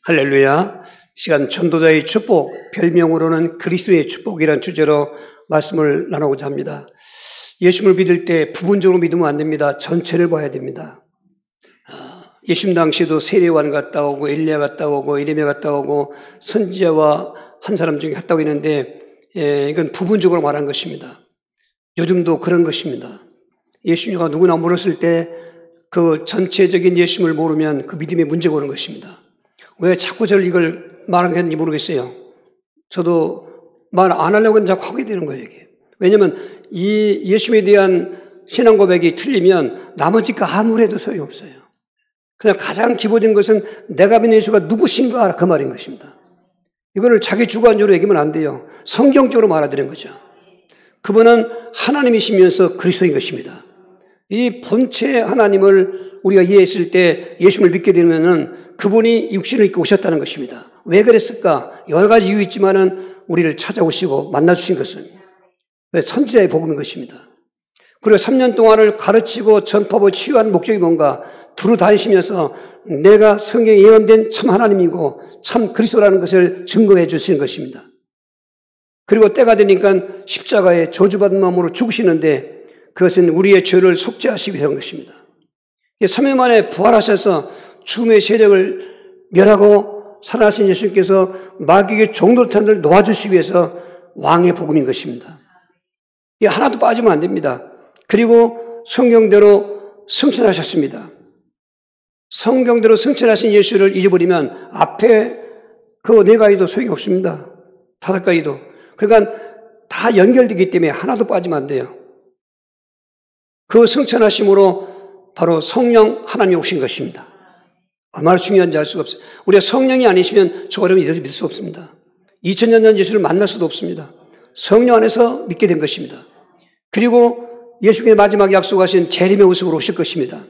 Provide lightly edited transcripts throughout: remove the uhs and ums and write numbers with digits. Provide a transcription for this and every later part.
할렐루야. 시간 전도자의 축복, 별명으로는 그리스도의 축복이라는 주제로 말씀을 나누고자 합니다. 예수님을 믿을 때 부분적으로 믿으면 안 됩니다. 전체를 봐야 됩니다. 예수님 당시에도 세례요한 갔다 오고 엘리야 갔다 오고 예레미야 갔다 오고 선지자와 한 사람 중에 갔다 오고 있는데 이건 부분적으로 말한 것입니다. 요즘도 그런 것입니다. 예수님과 누구나 물었을 때 그 전체적인 예수님을 모르면 그 믿음에 문제가 오는 것입니다. 왜 자꾸 저를 이걸 말하는지 모르겠어요. 저도 말 안 하려고 자꾸 하게 되는 거예요, 이게. 왜냐면 이 예수님에 대한 신앙 고백이 틀리면 나머지가 아무래도 소용없어요. 그냥 가장 기본적인 것은 내가 믿는 예수가 누구신가 그 말인 것입니다. 이거를 자기 주관적으로 얘기하면 안 돼요. 성경적으로 말하는 거죠. 그분은 하나님이시면서 그리스도인 것입니다. 이 본체 하나님을 우리가 이해했을 때 예수님을 믿게 되면은 그분이 육신을 입고 오셨다는 것입니다. 왜 그랬을까? 여러 가지 이유 있지만은 우리를 찾아오시고 만나주신 것은 선지자의 복음인 것입니다. 그리고 3년 동안을 가르치고 전파하고 치유하는 목적이 뭔가? 두루 다니시면서 내가 성경에 예언된 참 하나님이고 참 그리스도라는 것을 증거해 주시는 것입니다. 그리고 때가 되니까 십자가에 저주받은 마음으로 죽으시는데 그것은 우리의 죄를 속죄하시기 위한 것입니다. 3일 만에 부활하셔서 죽음의 세력을 멸하고 살아나신 예수님께서 마귀의 종노릇한들 놓아주시기 위해서 왕의 복음인 것입니다. 이게 하나도 빠지면 안 됩니다. 그리고 성경대로 승천하셨습니다. 성경대로 승천하신 예수를 잊어버리면 앞에 그 네 가지도 소용이 없습니다. 5가지도. 그러니까 다 연결되기 때문에 하나도 빠지면 안 돼요. 그 승천하심으로 바로 성령 하나님이 오신 것입니다. 얼마나 중요한지 알 수가 없어요. 우리가 성령이 아니시면 저 어려움을 믿을 수 없습니다. 2000년 전 예수를 만날 수도 없습니다. 성령 안에서 믿게 된 것입니다. 그리고 예수님의 마지막 약속하신 재림의 모습으로 오실 것입니다.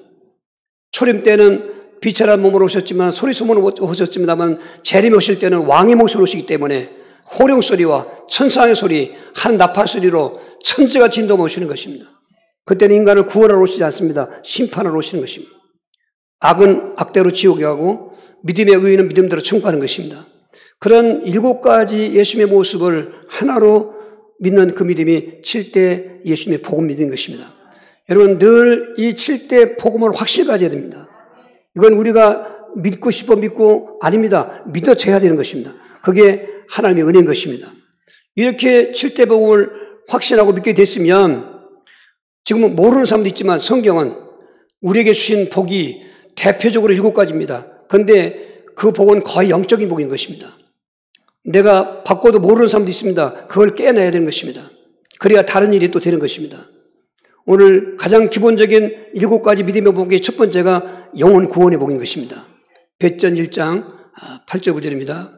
초림 때는 비천한 몸으로 오셨지만 소리 소문으로 오셨습니다만 재림에 오실 때는 왕의 모습으로 오시기 때문에 호령 소리와 천상의 소리, 한 나팔 소리로 천지가 진동하며 오시는 것입니다. 그때는 인간을 구원하러 오시지 않습니다. 심판하러 오시는 것입니다. 악은 악대로 지옥에 가고 믿음의 의인은 믿음대로 천국하는 것입니다. 그런 7가지 예수님의 모습을 하나로 믿는 그 믿음이 7대 예수님의 복음 믿는 것입니다. 여러분 늘 이 7대 복음을 확실히 가져야 됩니다. 이건 우리가 믿고 싶어 믿고 아닙니다. 믿어져야 되는 것입니다. 그게 하나님의 은혜인 것입니다. 이렇게 7대 복음을 확신하고 믿게 됐으면 지금은 모르는 사람도 있지만 성경은 우리에게 주신 복이 대표적으로 7가지입니다. 그런데 그 복은 거의 영적인 복인 것입니다. 내가 바꿔도 모르는 사람도 있습니다. 그걸 깨내야 되는 것입니다. 그래야 다른 일이 또 되는 것입니다. 오늘 가장 기본적인 7가지 믿음의 복의 첫 번째가 영혼 구원의 복인 것입니다. 베전 1장 8절 9절입니다.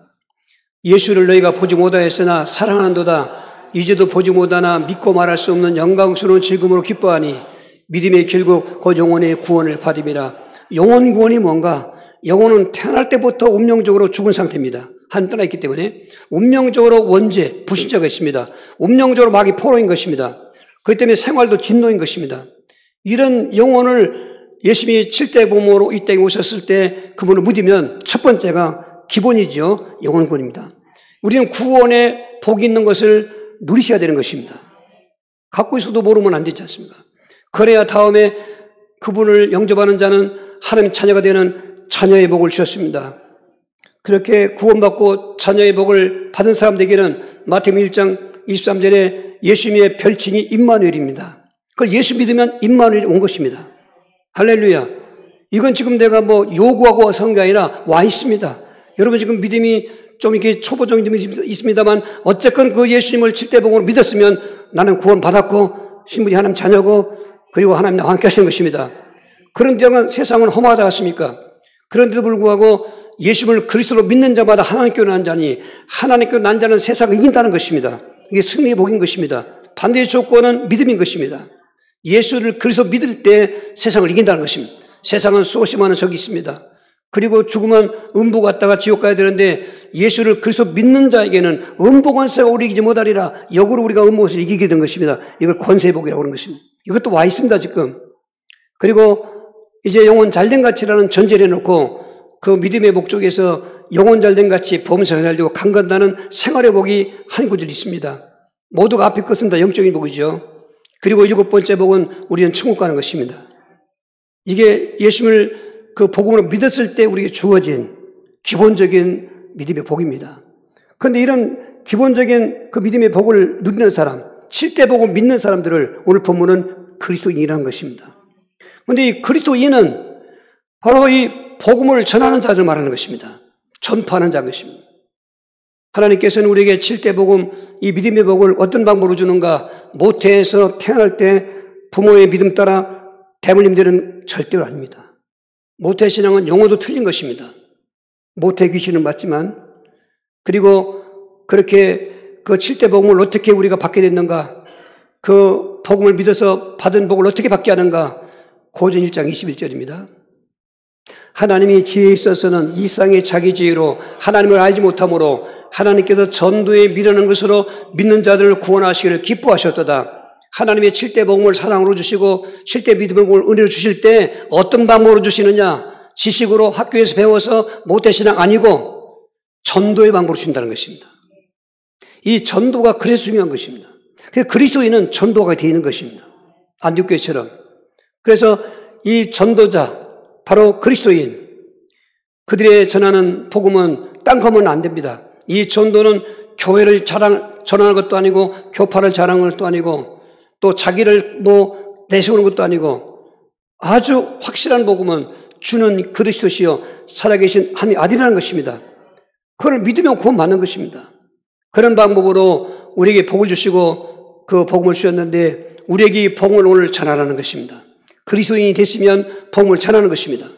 예수를 너희가 보지 못하였으나 사랑하는도다. 이제도 보지 못하나 믿고 말할 수 없는 영광스러운 즐거움으로 기뻐하니 믿음의 결국 그 영혼의 구원을 받음이라. 영혼 구원이 뭔가? 영혼은 태어날 때부터 운명적으로 죽은 상태입니다. 한 떠나 있기 때문에 운명적으로 원죄, 불신자가 있습니다. 운명적으로 마귀 포로인 것입니다. 그렇기 때문에 생활도 진노인 것입니다. 이런 영혼을 예수님이 7대 복음으로 이 땅에 오셨을 때 그분을 믿으면 첫 번째가 기본이죠. 영혼 구원입니다. 우리는 구원에 복이 있는 것을 누리셔야 되는 것입니다. 갖고 있어도 모르면 안 되지 않습니까? 그래야 다음에 그분을 영접하는 자는 하나님 자녀가 되는 자녀의 복을 주셨습니다. 그렇게 구원받고 자녀의 복을 받은 사람들에게는 마태복음 1장 23절에 예수님의 별칭이 임마누엘입니다. 그걸 예수 믿으면 임마누엘이 온 것입니다. 할렐루야. 이건 지금 내가 뭐 요구하고 와서 한 게 아니라 와 있습니다. 여러분 지금 믿음이 좀 이렇게 초보적인 믿음이 있습니다만 어쨌건 그 예수님을 7대 복음으로 믿었으면 나는 구원받았고 신분이 하나님 자녀고 그리고 하나님 나와 함께 하시는 것입니다. 그런데 세상은 험하지 않습니까? 그런데도 불구하고 예수님을 그리스도로 믿는 자마다 하나님께로 난 자니 하나님께로 난 자는 세상을 이긴다는 것입니다. 이게 승리의 복인 것입니다. 반대의 조건은 믿음인 것입니다. 예수를 그리스도 믿을 때 세상을 이긴다는 것입니다. 세상은 수없이 많은 적이 있습니다. 그리고 죽으면 음부 갔다가 지옥 가야 되는데 예수를 그리스도 믿는 자에게는 음부 권세가 우리 이기지 못하리라. 역으로 우리가 음부것을 이기게 된 것입니다. 이걸 권세의 복이라고 하는 것입니다. 이것도 와 있습니다 지금. 그리고 이제 영혼 잘된 가치라는 전제를 해놓고 그 믿음의 목적에서 영혼 잘된 같이 범사가 잘되고 강건다는 생활의 복이 한 구절 있습니다. 모두가 앞에 것은 다 영적인 복이죠. 그리고 7번째 복은 우리는 천국 가는 것입니다. 이게 예수님을 그 복음으로 믿었을 때 우리에게 주어진 기본적인 믿음의 복입니다. 그런데 이런 기본적인 그 믿음의 복을 누리는 사람, 7대 복을 믿는 사람들을 오늘 본문은 그리스도인이라는 것입니다. 그런데 이 그리스도인은 바로 이 복음을 전하는 자들 말하는 것입니다. 전파하는 자인 것입니다. 하나님께서는 우리에게 7대 복음, 이 믿음의 복을 어떤 방법으로 주는가? 모태에서 태어날 때 부모의 믿음 따라 대물림들은 절대로 아닙니다. 모태 신앙은 용어도 틀린 것입니다. 모태 귀신은 맞지만, 그리고 그렇게 그 7대 복음을 어떻게 우리가 받게 됐는가? 그 복음을 믿어서 받은 복을 어떻게 받게 하는가? 고전 1장 21절입니다. 하나님이 지혜에 있어서는 이 세상의 자기 지혜로 하나님을 알지 못함으로 하나님께서 전도에 미루는 것으로 믿는 자들을 구원하시기를 기뻐하셨도다. 하나님의 7대 복음을 사랑으로 주시고 7대 믿음의 복음을 은혜로 주실 때 어떤 방법으로 주시느냐? 지식으로 학교에서 배워서 모태신앙 아니고 전도의 방법으로 주신다는 것입니다. 이 전도가 그래서 중요한 것입니다. 그리스도인은 전도가 되어 있는 것입니다. 안디옥교회처럼. 그래서 이 전도자, 바로 그리스도인, 그들의 전하는 복음은 땅거면 안 됩니다. 이 전도는 교회를 전하는 것도 아니고 교파를 자랑하는 것도 아니고 또 자기를 내세우는 것도 아니고 아주 확실한 복음은 주는 그리스도시요 살아계신 하나님의 아들이라는 것입니다. 그걸 믿으면 구원받는 것입니다. 그런 방법으로 우리에게 복을 주시고 그 복음을 주셨는데 우리에게 이 복음을 오늘 전하라는 것입니다. 그리스도인이 됐으면 복음을 전하는 것입니다.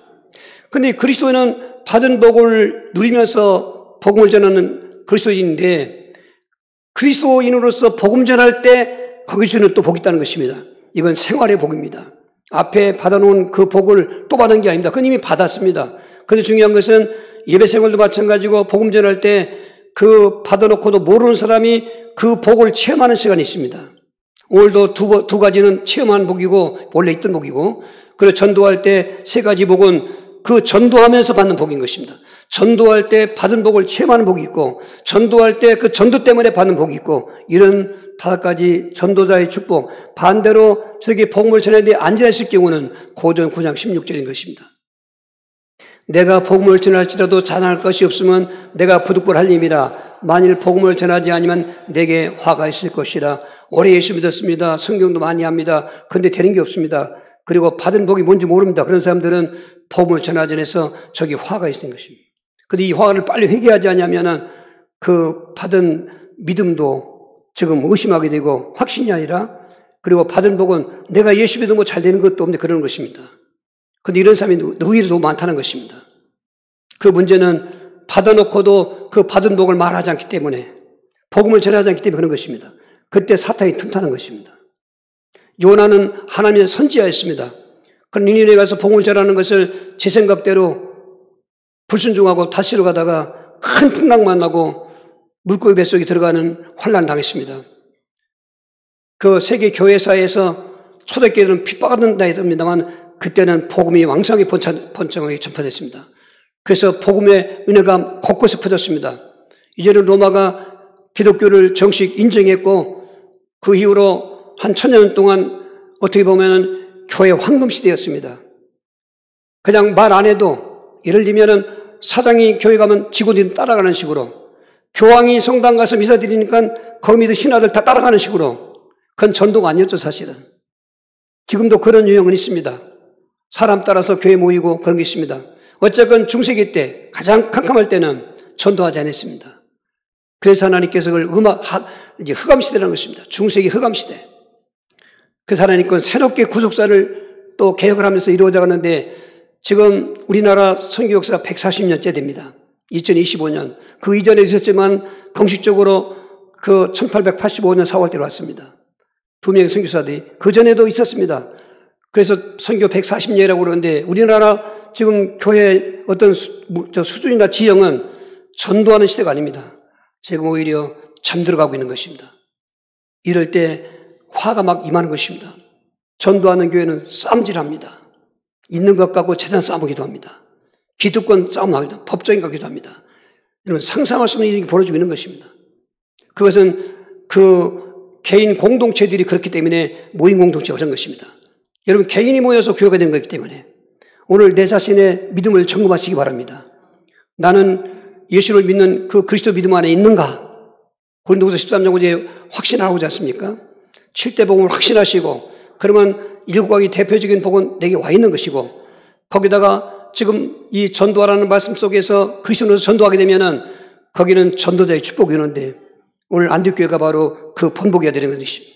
그런데 그리스도인은 받은 복을 누리면서 복음을 전하는 그리스도인인데 그리스도인으로서 복음 전할 때 거기서는 또 복이 있다는 것입니다. 이건 생활의 복입니다. 앞에 받아놓은 그 복을 또 받은 게 아닙니다. 그건 이미 받았습니다. 그런데 중요한 것은 예배 생활도 마찬가지고 복음 전할 때 그 받아놓고도 모르는 사람이 그 복을 체험하는 시간이 있습니다. 오늘도 두 가지는 체험한 복이고 원래 있던 복이고 그리고 전도할 때 세 가지 복은 그 전도하면서 받는 복인 것입니다. 전도할 때 받은 복을 체험하는 복이 있고 전도할 때 그 전도 때문에 받는 복이 있고 이런 5가지 전도자의 축복 반대로 저에게 복음을 전하는데 안전했을 경우는 고전 9장 16절인 것입니다. 내가 복음을 전할지라도 자랑할 것이 없으면 내가 부득불할림이라 만일 복음을 전하지 아니면 내게 화가 있을 것이라 오래 예수 믿었습니다. 성경도 많이 합니다. 그런데 되는 게 없습니다. 그리고 받은 복이 뭔지 모릅니다. 그런 사람들은 복음을 전하지 않아서 저기 화가 있는 것입니다. 그런데 이 화를 빨리 회개하지 않으면은 그 받은 믿음도 지금 의심하게 되고 확신이 아니라 그리고 받은 복은 내가 예수 믿으면 잘 되는 것도 없는데 그러는 것입니다. 그런데 이런 사람이 의외로 너무 많다는 것입니다. 그 문제는 받아놓고도 그 받은 복을 말하지 않기 때문에 복음을 전하지 않기 때문에 그런 것입니다. 그때 사탄이 틈타는 것입니다. 요나는 하나님의 선지자였습니다. 그럼 니느웨에 가서 복음을 전하는 것을 제 생각대로 불순종하고 다시로 가다가 큰 풍랑 만나고 물고기 뱃속에 들어가는 환난 당했습니다. 그 세계 교회사에서 초대교회들은 핍박받는다 했습니다만 그때는 복음이 왕성하게 번창하게 전파됐습니다. 그래서 복음의 은혜가 곳곳에 퍼졌습니다. 이제는 로마가 기독교를 정식 인정했고 그 이후로 한 1000년 동안 어떻게 보면은 교회 황금시대였습니다. 그냥 말 안 해도 예를 들면은 사장이 교회 가면 직원들이 따라가는 식으로 교황이 성당 가서 미사 드리니까 거기 믿은 신하들 다 따라가는 식으로 그건 전도가 아니었죠 사실은. 지금도 그런 유형은 있습니다. 사람 따라서 교회 모이고 그런 게 있습니다. 어쨌건 중세기 때 가장 캄캄할 때는 전도하지 않았습니다. 그래서 하나님께서 그걸 이제 흑암시대라는 것입니다. 중세기 흑암시대. 그래서 하나님께서 새롭게 구속사를 또 개혁을 하면서 이루어져 가는데 지금 우리나라 선교 역사가 140년째 됩니다. 2025년. 그 이전에 있었지만 공식적으로 그 1885년 4월대로 왔습니다. 2명의 선교사들이. 그 전에도 있었습니다. 그래서 선교 140년이라고 그러는데 우리나라 지금 교회 어떤 수준이나 지형은 전도하는 시대가 아닙니다. 지금 오히려 잠들어가고 있는 것입니다. 이럴 때 화가 막 임하는 것입니다. 전도하는 교회는 싸움질합니다. 있는 것 갖고 재산 싸움하기도 합니다. 기득권 싸움하기도 합니다. 법적인 것 하기도 합니다. 이런 상상할 수 없는 일이 벌어지고 있는 것입니다. 그것은 그 개인 공동체들이 그렇기 때문에 모임 공동체가 그런 것입니다. 여러분, 개인이 모여서 교회가 된 거기 때문에 오늘 내 자신의 믿음을 점검하시기 바랍니다. 나는 예수를 믿는 그 그리스도 믿음 안에 있는가? 고린도후서 13장 5절에 확신하고 하지 않습니까? 7대 복음을 확신하시고, 그러면 일곱 가지 대표적인 복은 내게 와 있는 것이고, 거기다가 지금 이 전도하라는 말씀 속에서 그리스도로서 전도하게 되면은 거기는 전도자의 축복이 오는데, 오늘 안디옥교회가 바로 그 본보기가 되는 것입니다.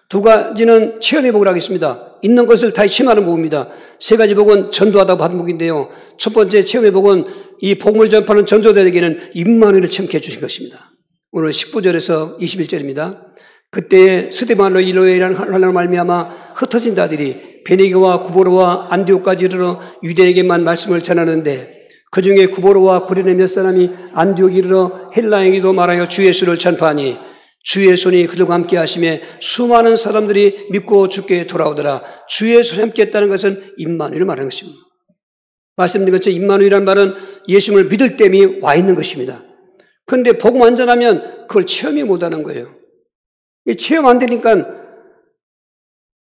두 가지는 체험의 복을 하겠습니다. 있는 것을 다시 체험하는 복입니다. 세 가지 복은 전도하다 받은 복인데요. 첫 번째 체험의 복은 이 복음을 전파하는 전도자에게는 임마누엘을 체험케 해주신 것입니다. 오늘 19절에서 21절입니다. 그때 스데반로 일로에라는 환란으로 말미암아 흩어진 자들이 베네게와 구보로와 안디옥까지 이르러 유대에게만 말씀을 전하는데, 그 중에 구보로와 고린의 몇 사람이 안디옥에 이르러 헬라에게도 말하여 주 예수를 전파하니 주의 손이 그들과 함께 하심에 수많은 사람들이 믿고 주께 돌아오더라. 주의 손이 함께 했다는 것은 임마누엘을 말하는 것입니다. 말씀드린 것처럼 임마누엘이라는 말은 예수님을 믿을 땜이 와 있는 것입니다. 그런데 복음 안 전하면 그걸 체험이 못하는 거예요. 체험 안 되니까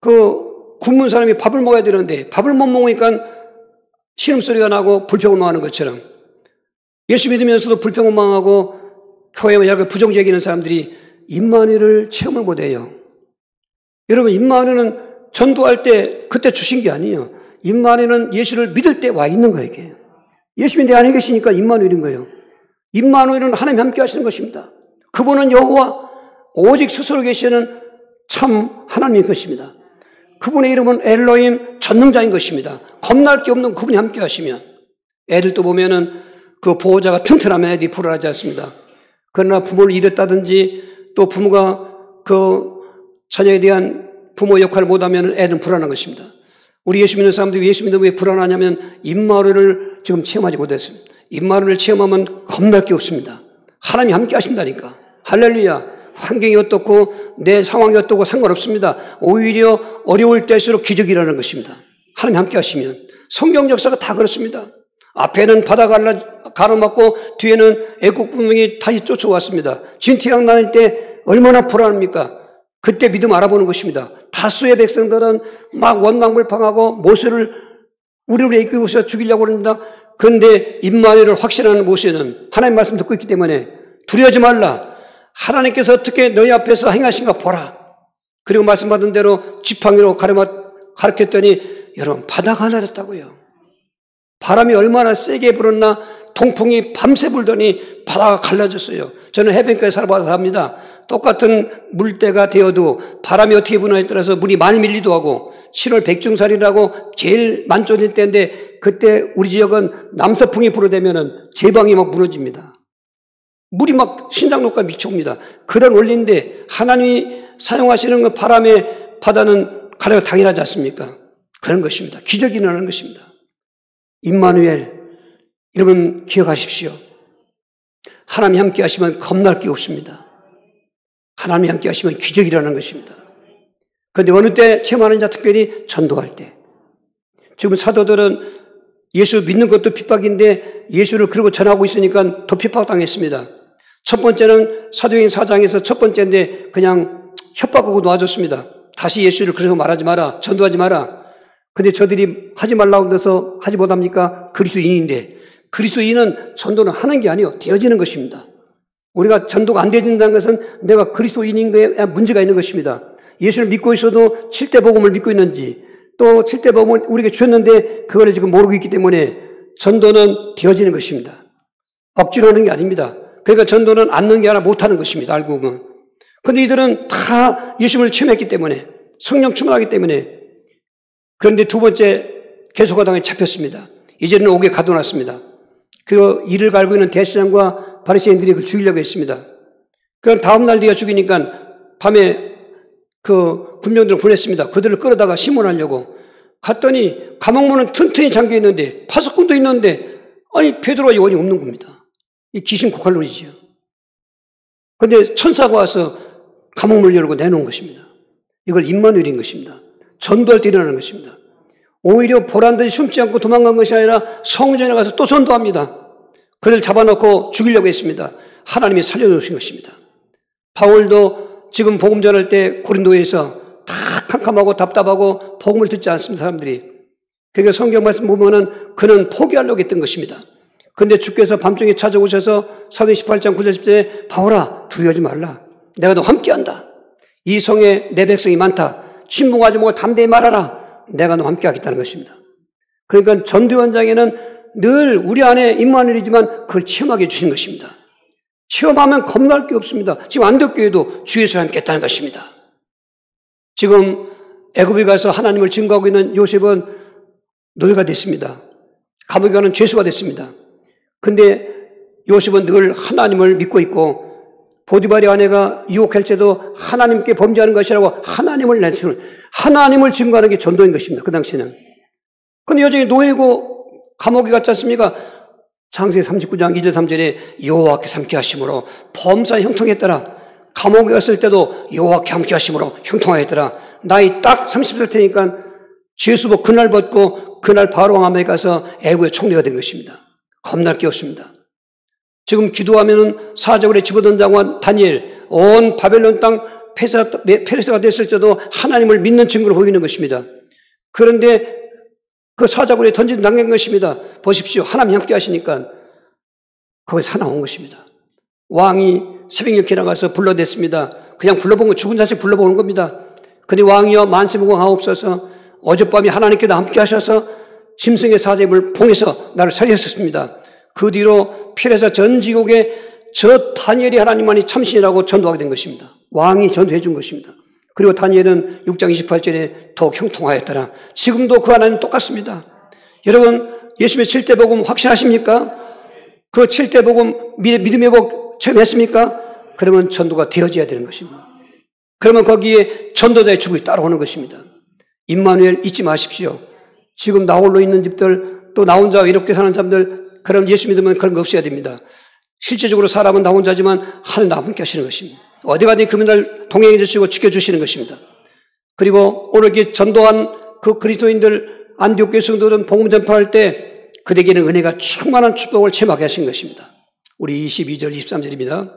그 굶은 사람이 밥을 먹어야 되는데 밥을 못 먹으니까 신음소리가 나고 불평원망하는 것처럼, 예수 믿으면서도 불평원망하고 교회와 약간 부정적이 있는 사람들이 임마누엘을 체험을 못해요. 여러분, 임마누엘은 전도할 때 그때 주신 게 아니에요. 임마누엘은 예수를 믿을 때 와 있는 거예요. 이게. 예수님이 내 안에 계시니까 임마누엘인 거예요. 임마누엘은 하나님 함께 하시는 것입니다. 그분은 여호와, 오직 스스로 계시는 참 하나님인 것입니다. 그분의 이름은 엘로힘, 전능자인 것입니다. 겁날 게 없는 그분이 함께 하시면, 애들도 보면은 그 보호자가 튼튼하면 애들이 불안하지 않습니다. 그러나 부모를 잃었다든지 또 부모가 그 자녀에 대한 부모 역할을 못하면 애는 불안한 것입니다. 우리 예수 믿는 사람들이 예수 믿는 왜 불안하냐면 임마누엘을 지금 체험하지 못했습니다. 임마누엘을 체험하면 겁날 게 없습니다. 하나님이 함께 하신다니까. 할렐루야. 환경이 어떻고 내 상황이 어떻고 상관없습니다. 오히려 어려울 때일수록 기적이라는 것입니다. 하나님 함께 하시면. 성경 역사가 다 그렇습니다. 앞에는 바다 가로막고 뒤에는 애국 분명히 다시 쫓아왔습니다. 진티양 나닐 때 얼마나 불안합니까? 그때 믿음 알아보는 것입니다. 다수의 백성들은 막 원망불평하고 모세를 우리를 이끌고서 죽이려고 합니다. 그런데 임마누엘을 확신하는 모세는 하나님 말씀 듣고 있기 때문에 두려워하지 말라. 하나님께서 어떻게 너희 앞에서 행하신가 보라. 그리고 말씀받은 대로 지팡이로 가르쳤더니 여러분, 바다가 나졌다고요. 바람이 얼마나 세게 불었나, 동풍이 밤새 불더니 바다가 갈라졌어요. 저는 해변가에 살아봐서 합니다. 똑같은 물때가 되어도 바람이 어떻게 부느냐에 따라서 물이 많이 밀리도 하고, 7월 백중살이라고 제일 만조될 때인데 그때 우리 지역은 남서풍이 불어대면은 제방이 막 무너집니다. 물이 막 신장로까지 미쳐옵니다. 그런 원리인데 하나님이 사용하시는 그 바람의 바다는 가려가 당연하지 않습니까? 그런 것입니다. 기적이 일어나는 것입니다. 임마누엘, 여러분 기억하십시오. 하나님이 함께 하시면 겁날 게 없습니다. 하나님이 함께 하시면 기적이 일어나는 것입니다. 그런데 어느 때 체험하는 자, 특별히 전도할 때. 지금 사도들은 예수 믿는 것도 핍박인데 예수를 그러고 전하고 있으니까 더 핍박당했습니다. 첫 번째는 사도행전 4장에서 첫 번째인데 그냥 협박하고 놔줬습니다. 다시 예수를 그래서 말하지 마라, 전도하지 마라. 근데 저들이 하지 말라고 해서 하지 못합니까? 그리스도인인데, 그리스도인은 전도는 하는 게 아니에요. 되어지는 것입니다. 우리가 전도가 안 되어진다는 것은 내가 그리스도인인 거에 문제가 있는 것입니다. 예수를 믿고 있어도 7대 복음을 믿고 있는지, 또 7대 복음을 우리에게 주셨는데 그걸 지금 모르고 있기 때문에 전도는 되어지는 것입니다. 억지로 하는 게 아닙니다. 그러니까 전도는 않는 게 아니라 못하는 것입니다. 알고 보면. 그런데 이들은 다 예수를 체험했기 때문에, 성령 충만하기 때문에. 그런데 두 번째 개소가당에 잡혔습니다. 이제는 옥에 가둬놨습니다. 그 이를 갈고 있는 대제사장과 바리새인들이 그를 죽이려고 했습니다. 그 다음 날 뒤에 죽이니까 밤에 그 군병들을 보냈습니다. 그들을 끌어다가 심문하려고 갔더니 감옥문은 튼튼히 잠겨 있는데 파수꾼도 있는데, 아니 베드로와 요한이 없는 겁니다. 이 귀신 고칼론이지요. 그런데 천사가 와서 감옥문을 열고 내놓은 것입니다. 이걸 임마누엘인 것입니다. 전도할 때 일어나는 것입니다. 오히려 보란듯이 숨지 않고 도망간 것이 아니라 성전에 가서 또 전도합니다. 그들 잡아놓고 죽이려고 했습니다. 하나님이 살려주신 것입니다. 바울도 지금 복음 전할 때 고린도에서 다 캄캄하고 답답하고 복음을 듣지 않습니다. 사람들이. 그러니까 성경 말씀 보면은 그는 포기하려고 했던 것입니다. 그런데 주께서 밤중에 찾아오셔서 사도행 18장 9절 10절에 바울아 두려워하지 말라. 내가 너 함께한다. 이 성에 내 백성이 많다. 침묵하지 말고 담대히 말하라. 내가 너 함께하겠다는 것입니다. 그러니까 전도 현장에는 늘 우리 안에 임마누엘이지만 그걸 체험하게 해주신 것입니다. 체험하면 겁날 게 없습니다. 지금 안덕교회도 주 예수와 함께 했다는 것입니다. 지금 애굽에 가서 하나님을 증거하고 있는 요셉은 노예가 됐습니다. 감옥에 가는 죄수가 됐습니다. 근데 요셉은 늘 하나님을 믿고 있고 보디발의 아내가 유혹할 때도 하나님께 범죄하는 것이라고 하나님을 내세우는, 하나님을 증거하는 게 전도인 것입니다. 그 당시에는. 근데 여전히 노예고 감옥에 갔지 않습니까? 창세기 39장 2절 3절에 여호와께 함께 하심으로 범사에 형통했더라. 감옥에 갔을 때도 여호와께 함께 하심으로 형통하였더라. 나이 딱 30살 테니까 죄수복 그날 벗고 그날 바로 왕함에 가서 애국의 총리가 된 것입니다. 겁날 게 없습니다. 지금 기도하면은 사적으로 집어던 장관 다니엘, 온 바벨론 땅 페르시아가 됐을 때도 하나님을 믿는 증거로 보이는 것입니다. 그런데 그 사자굴에 던진 당긴 것입니다. 보십시오. 하나님 함께 하시니까 거기서 살아온 것입니다. 왕이 새벽녘에 나가서 불러댔습니다. 그냥 불러본 거 죽은 자식 불러보는 겁니다. 근데 왕이여 만세무강하옵소서 어젯밤에 하나님께서 함께 하셔서 짐승의 사자임을 봉해서 나를 살렸었습니다. 그 뒤로 페르시아 전 지국에 저 다니엘이 하나님만이 참신이라고 전도하게 된 것입니다. 왕이 전도해 준 것입니다. 그리고 다니엘은 6장 28절에 더욱 형통하였더라. 지금도 그 하나님 똑같습니다. 여러분 예수님의 7대 복음 확신하십니까? 그 7대 복음 믿음의 복 체험했습니까? 그러면 전도가 되어져야 되는 것입니다. 그러면 거기에 전도자의 축복이 따라오는 것입니다. 임마누엘 잊지 마십시오. 지금 나 홀로 있는 집들 또 나 혼자 외롭게 사는 사람들 그럼 예수 믿으면 그런 거 없어야 됩니다. 실제적으로 사람은 나 혼자지만 하나님 나와 함께 하시는 것입니다. 어디 가든 그분을 동행해 주시고 지켜주시는 것입니다. 그리고 오늘 이렇게 전도한 그 그리스도인들 안디옥 성도들은 복음 전파할 때 그들에게는 은혜가 충만한 축복을 체험하게 하신 것입니다. 우리 22절 23절입니다.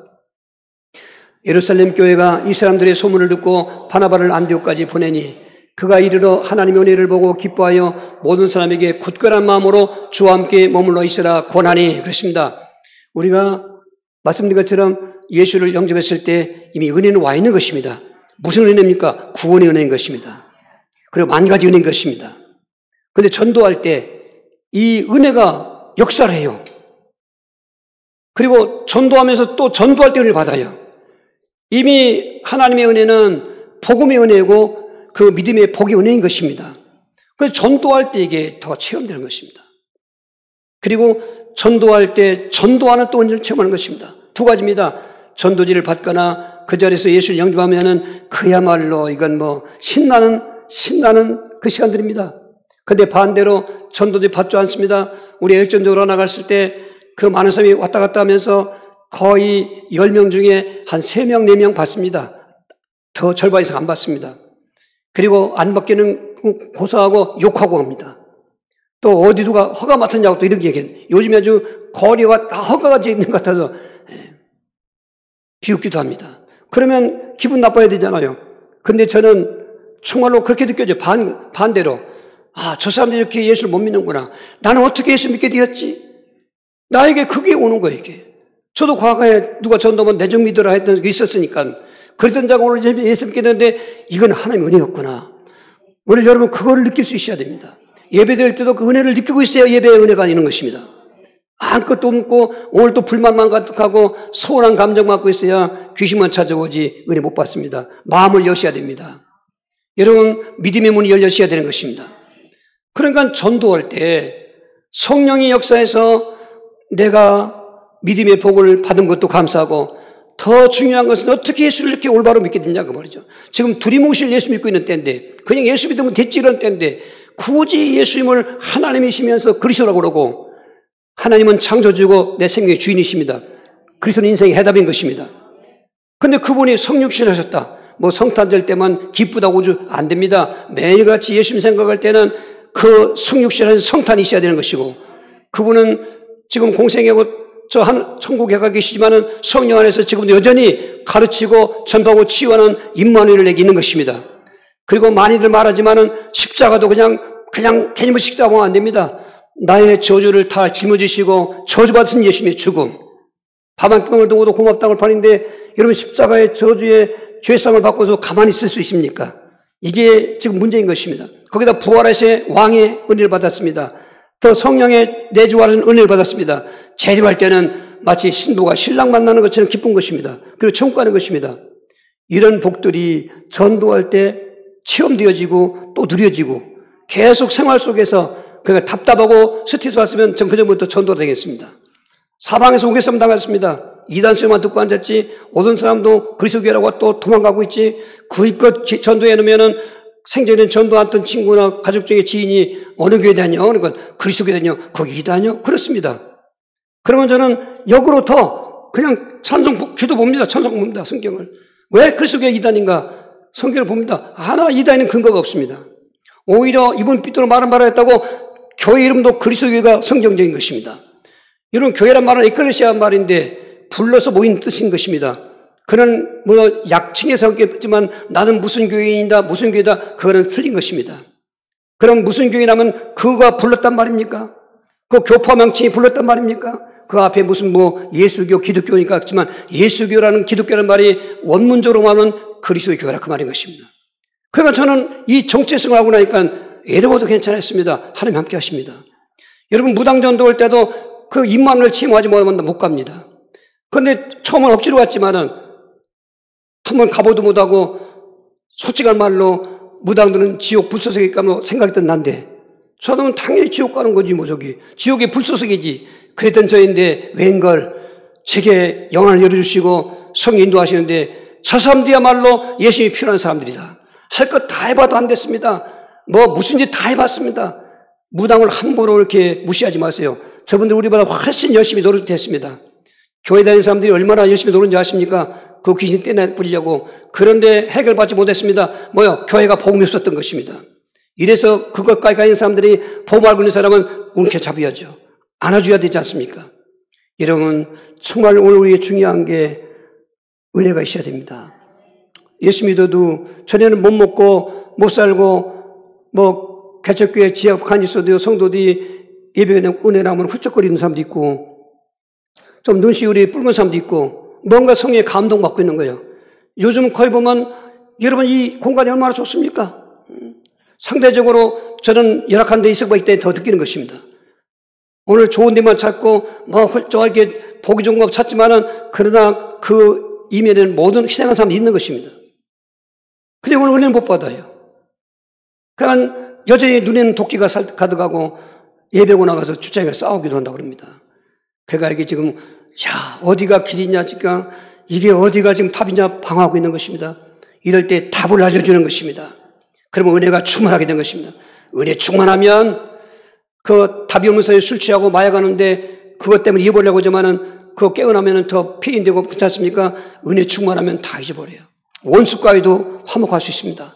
예루살렘 교회가 이 사람들의 소문을 듣고 바나바를 안디옥까지 보내니 그가 이르러 하나님의 은혜를 보고 기뻐하여 모든 사람에게 굳건한 마음으로 주와 함께 머물러 있으라 권하니 그렇습니다. 우리가 말씀드린 것처럼 예수를 영접했을 때 이미 은혜는 와 있는 것입니다. 무슨 은혜입니까? 구원의 은혜인 것입니다. 그리고 만 가지 은혜인 것입니다. 그런데 전도할 때 이 은혜가 역사를 해요. 그리고 전도하면서 또 전도할 때 은혜를 받아요. 이미 하나님의 은혜는 복음의 은혜고 그 믿음의 복의 은혜인 것입니다. 그래서 전도할 때 이게 더 체험되는 것입니다. 그리고 전도할 때 전도하는 또 은혜를 체험하는 것입니다. 두 가지입니다. 전도지를 받거나 그 자리에서 예수를 영접하면은 그야말로 이건 뭐 신나는 그 시간들입니다. 그런데 반대로 전도지 받지 않습니다. 우리 열정적으로 나갔을 때 그 많은 사람이 왔다 갔다 하면서 거의 10명 중에 한 3명, 4명 받습니다. 더 절반 이상 안 받습니다. 그리고 안 받기는 고소하고 욕하고 합니다. 또 어디 누가 허가 맡았냐고 또 이렇게 얘기해요. 요즘에 아주 거리가 다 허가가 돼 있는 것 같아서 비웃기도 합니다. 그러면 기분 나빠야 되잖아요. 근데 저는 정말로 그렇게 느껴져요. 반대로. 아, 저 사람들이 이렇게 예수를 못 믿는구나. 나는 어떻게 예수 믿게 되었지? 나에게 그게 오는 거예요, 이게. 저도 과거에 누가 전도면 내정 믿으라 했던 게 있었으니까. 그랬던 자가 오늘 예수 믿게 되는데 이건 하나님의 은혜였구나. 오늘 여러분 그거를 느낄 수 있어야 됩니다. 예배 드릴 때도 그 은혜를 느끼고 있어야 예배의 은혜가 있는 것입니다. 아무것도 없고 오늘 또 불만만 가득하고 서운한 감정 갖고 있어야 귀신만 찾아오지 은혜 못 받습니다. 마음을 여셔야 됩니다. 여러분 믿음의 문이 열려셔야 되는 것입니다. 그러니까 전도할 때 성령의 역사에서 내가 믿음의 복을 받은 것도 감사하고 더 중요한 것은 어떻게 예수를 이렇게 올바로 믿게 됐냐 그 말이죠. 지금 두리뭉실 예수 믿고 있는 때인데 그냥 예수 믿으면 됐지 이런 때인데 굳이 예수님을 하나님이시면서 그리스도라고 그러고 하나님은 창조주고 내 생명의 주인이십니다. 그리스도는 인생의 해답인 것입니다. 그런데 그분이 성육신 하셨다. 뭐 성탄절 때만 기쁘다고 안 됩니다. 매일같이 예수님 생각할 때는 그 성육신 하신 성탄이 있어야 되는 것이고 그분은 지금 공생애고 천국에 가 계시지만은 성령 안에서 지금도 여전히 가르치고 전파하고 치유하는 임마누엘을 내게 있는 것입니다. 그리고 많이들 말하지만은 십자가도 그냥 개념의 십자가가 안 됩니다. 나의 저주를 다 짊어지시고 저주받으신 예수님의 죽음. 밥 한 끼 먹어도 고맙다고 팔인데 여러분 십자가의 저주의 죄상을 받고서 가만히 있을 수 있습니까? 이게 지금 문제인 것입니다. 거기다 부활하신 왕의 은혜를 받았습니다. 또 성령의 내주하는 은혜를 받았습니다. 재림할 때는 마치 신부가 신랑 만나는 것처럼 기쁜 것입니다. 그리고 천국 가는 것입니다. 이런 복들이 전도할 때 체험되어지고 또 누려지고 계속 생활 속에서 그러니까 답답하고 스트레스 받으면 전 그전부터 전도가 되겠습니다. 사방에서 우겨싸움 당했습니다. 이단 소리만 듣고 앉았지 어떤 사람도 그리스도교라고 또 도망가고 있지 그입껏 전도해 놓으면은 생전에 전도했던 친구나 가족 중에 지인이 어느 교회 다녀? 그러니까 그리스도교회 다녀? 거기 이다녀? 그렇습니다. 그러면 저는 역으로 더 그냥 기도 봅니다. 찬송 봅니다. 성경을. 왜 그리스도교회 이단인가? 성경을 봅니다. 하나 이단에는 근거가 없습니다. 오히려 이분 삐뚤어 말은 말하였다고 교회 이름도 그리스도교회가 성경적인 것입니다. 이런 교회란 말은 에클레시아 말인데 불러서 모인 뜻인 것입니다. 그는 약칭해서 했지만 나는 무슨 교회인이다 무슨 교회다 그거는 틀린 것입니다. 그럼 무슨 교회라면 그가 불렀단 말입니까? 그 교파 명칭이 불렀단 말입니까? 그 앞에 무슨 예수교 기독교니까 했지만 예수교라는 기독교라는 말이 원문적으로 말하면 그리스도의 교회라 그 말인 것입니다. 그러니까 저는 이 정체성을 하고 나니까 애도고도 괜찮았습니다. 하나님 함께 하십니다. 여러분 무당전도 올 때도 그 임마누엘 체험하지 못 갑니다. 그런데 처음은 억지로 갔지만은 한번 가보도 못하고 솔직한 말로 무당들은 지옥 불소속에 가면 생각했던 난데 저는 당연히 지옥 가는 거지 지옥의 불소속이지 그랬던 저인데 웬걸 제게 영안을 열어주시고 성 인도하시는데 저 사람들이야말로 예수님이 필요한 사람들이다. 할 것 다 해봐도 안 됐습니다. 무슨 짓 다 해봤습니다. 무당을 함부로 이렇게 무시하지 마세요. 저분들 우리보다 훨씬 열심히 노력했습니다. 교회 다니는 사람들이 얼마나 열심히 노는지 아십니까? 그 귀신 떼내버리려고. 그런데 해결받지 못했습니다. 교회가 복음이 없었던 것입니다. 이래서 그것까지 가는 사람들이 복음 알고 있는 사람은 움켜잡아야죠. 안아줘야 되지 않습니까? 여러분 정말 오늘 우리의 중요한 게 은혜가 있어야 됩니다. 예수 믿어도 전에는 못 먹고 못 살고 개척교회 지역한 있어도 성도들이 예배에 은혜 나오면 훌쩍거리는 사람도 있고 좀 눈시울이 붉은 사람도 있고 뭔가 성에 감동받고 있는 거예요. 요즘 거의 보면 여러분 이 공간이 얼마나 좋습니까? 상대적으로 저는 열악한 데 있을 때 더 느끼는 것입니다. 오늘 좋은 데만 찾고 이렇게 보기 좋은 거 찾지만은 그러나 그 이면에는 모든 희생한 사람이 있는 것입니다. 근데 오늘 은혜는 못 받아요. 그러니까 여전히 눈에는 도끼가 가득하고 예배고 나가서 주차장에 싸우기도 한다고 그럽니다. 그가 이게 지금 어디가 길이냐 지금 이게 어디가 지금 답이냐 방황하고 있는 것입니다. 이럴 때 답을 알려주는 것입니다. 그러면 은혜가 충만하게 된 것입니다. 은혜 충만하면 그 답이 없는 사이에 술 취하고 마약하는데 그것 때문에 잊어버리려고 하지만은 그거 깨어나면은 더 폐인되고 그렇지 않습니까? 은혜 충만하면 다 잊어버려요. 원수과에도 화목할 수 있습니다.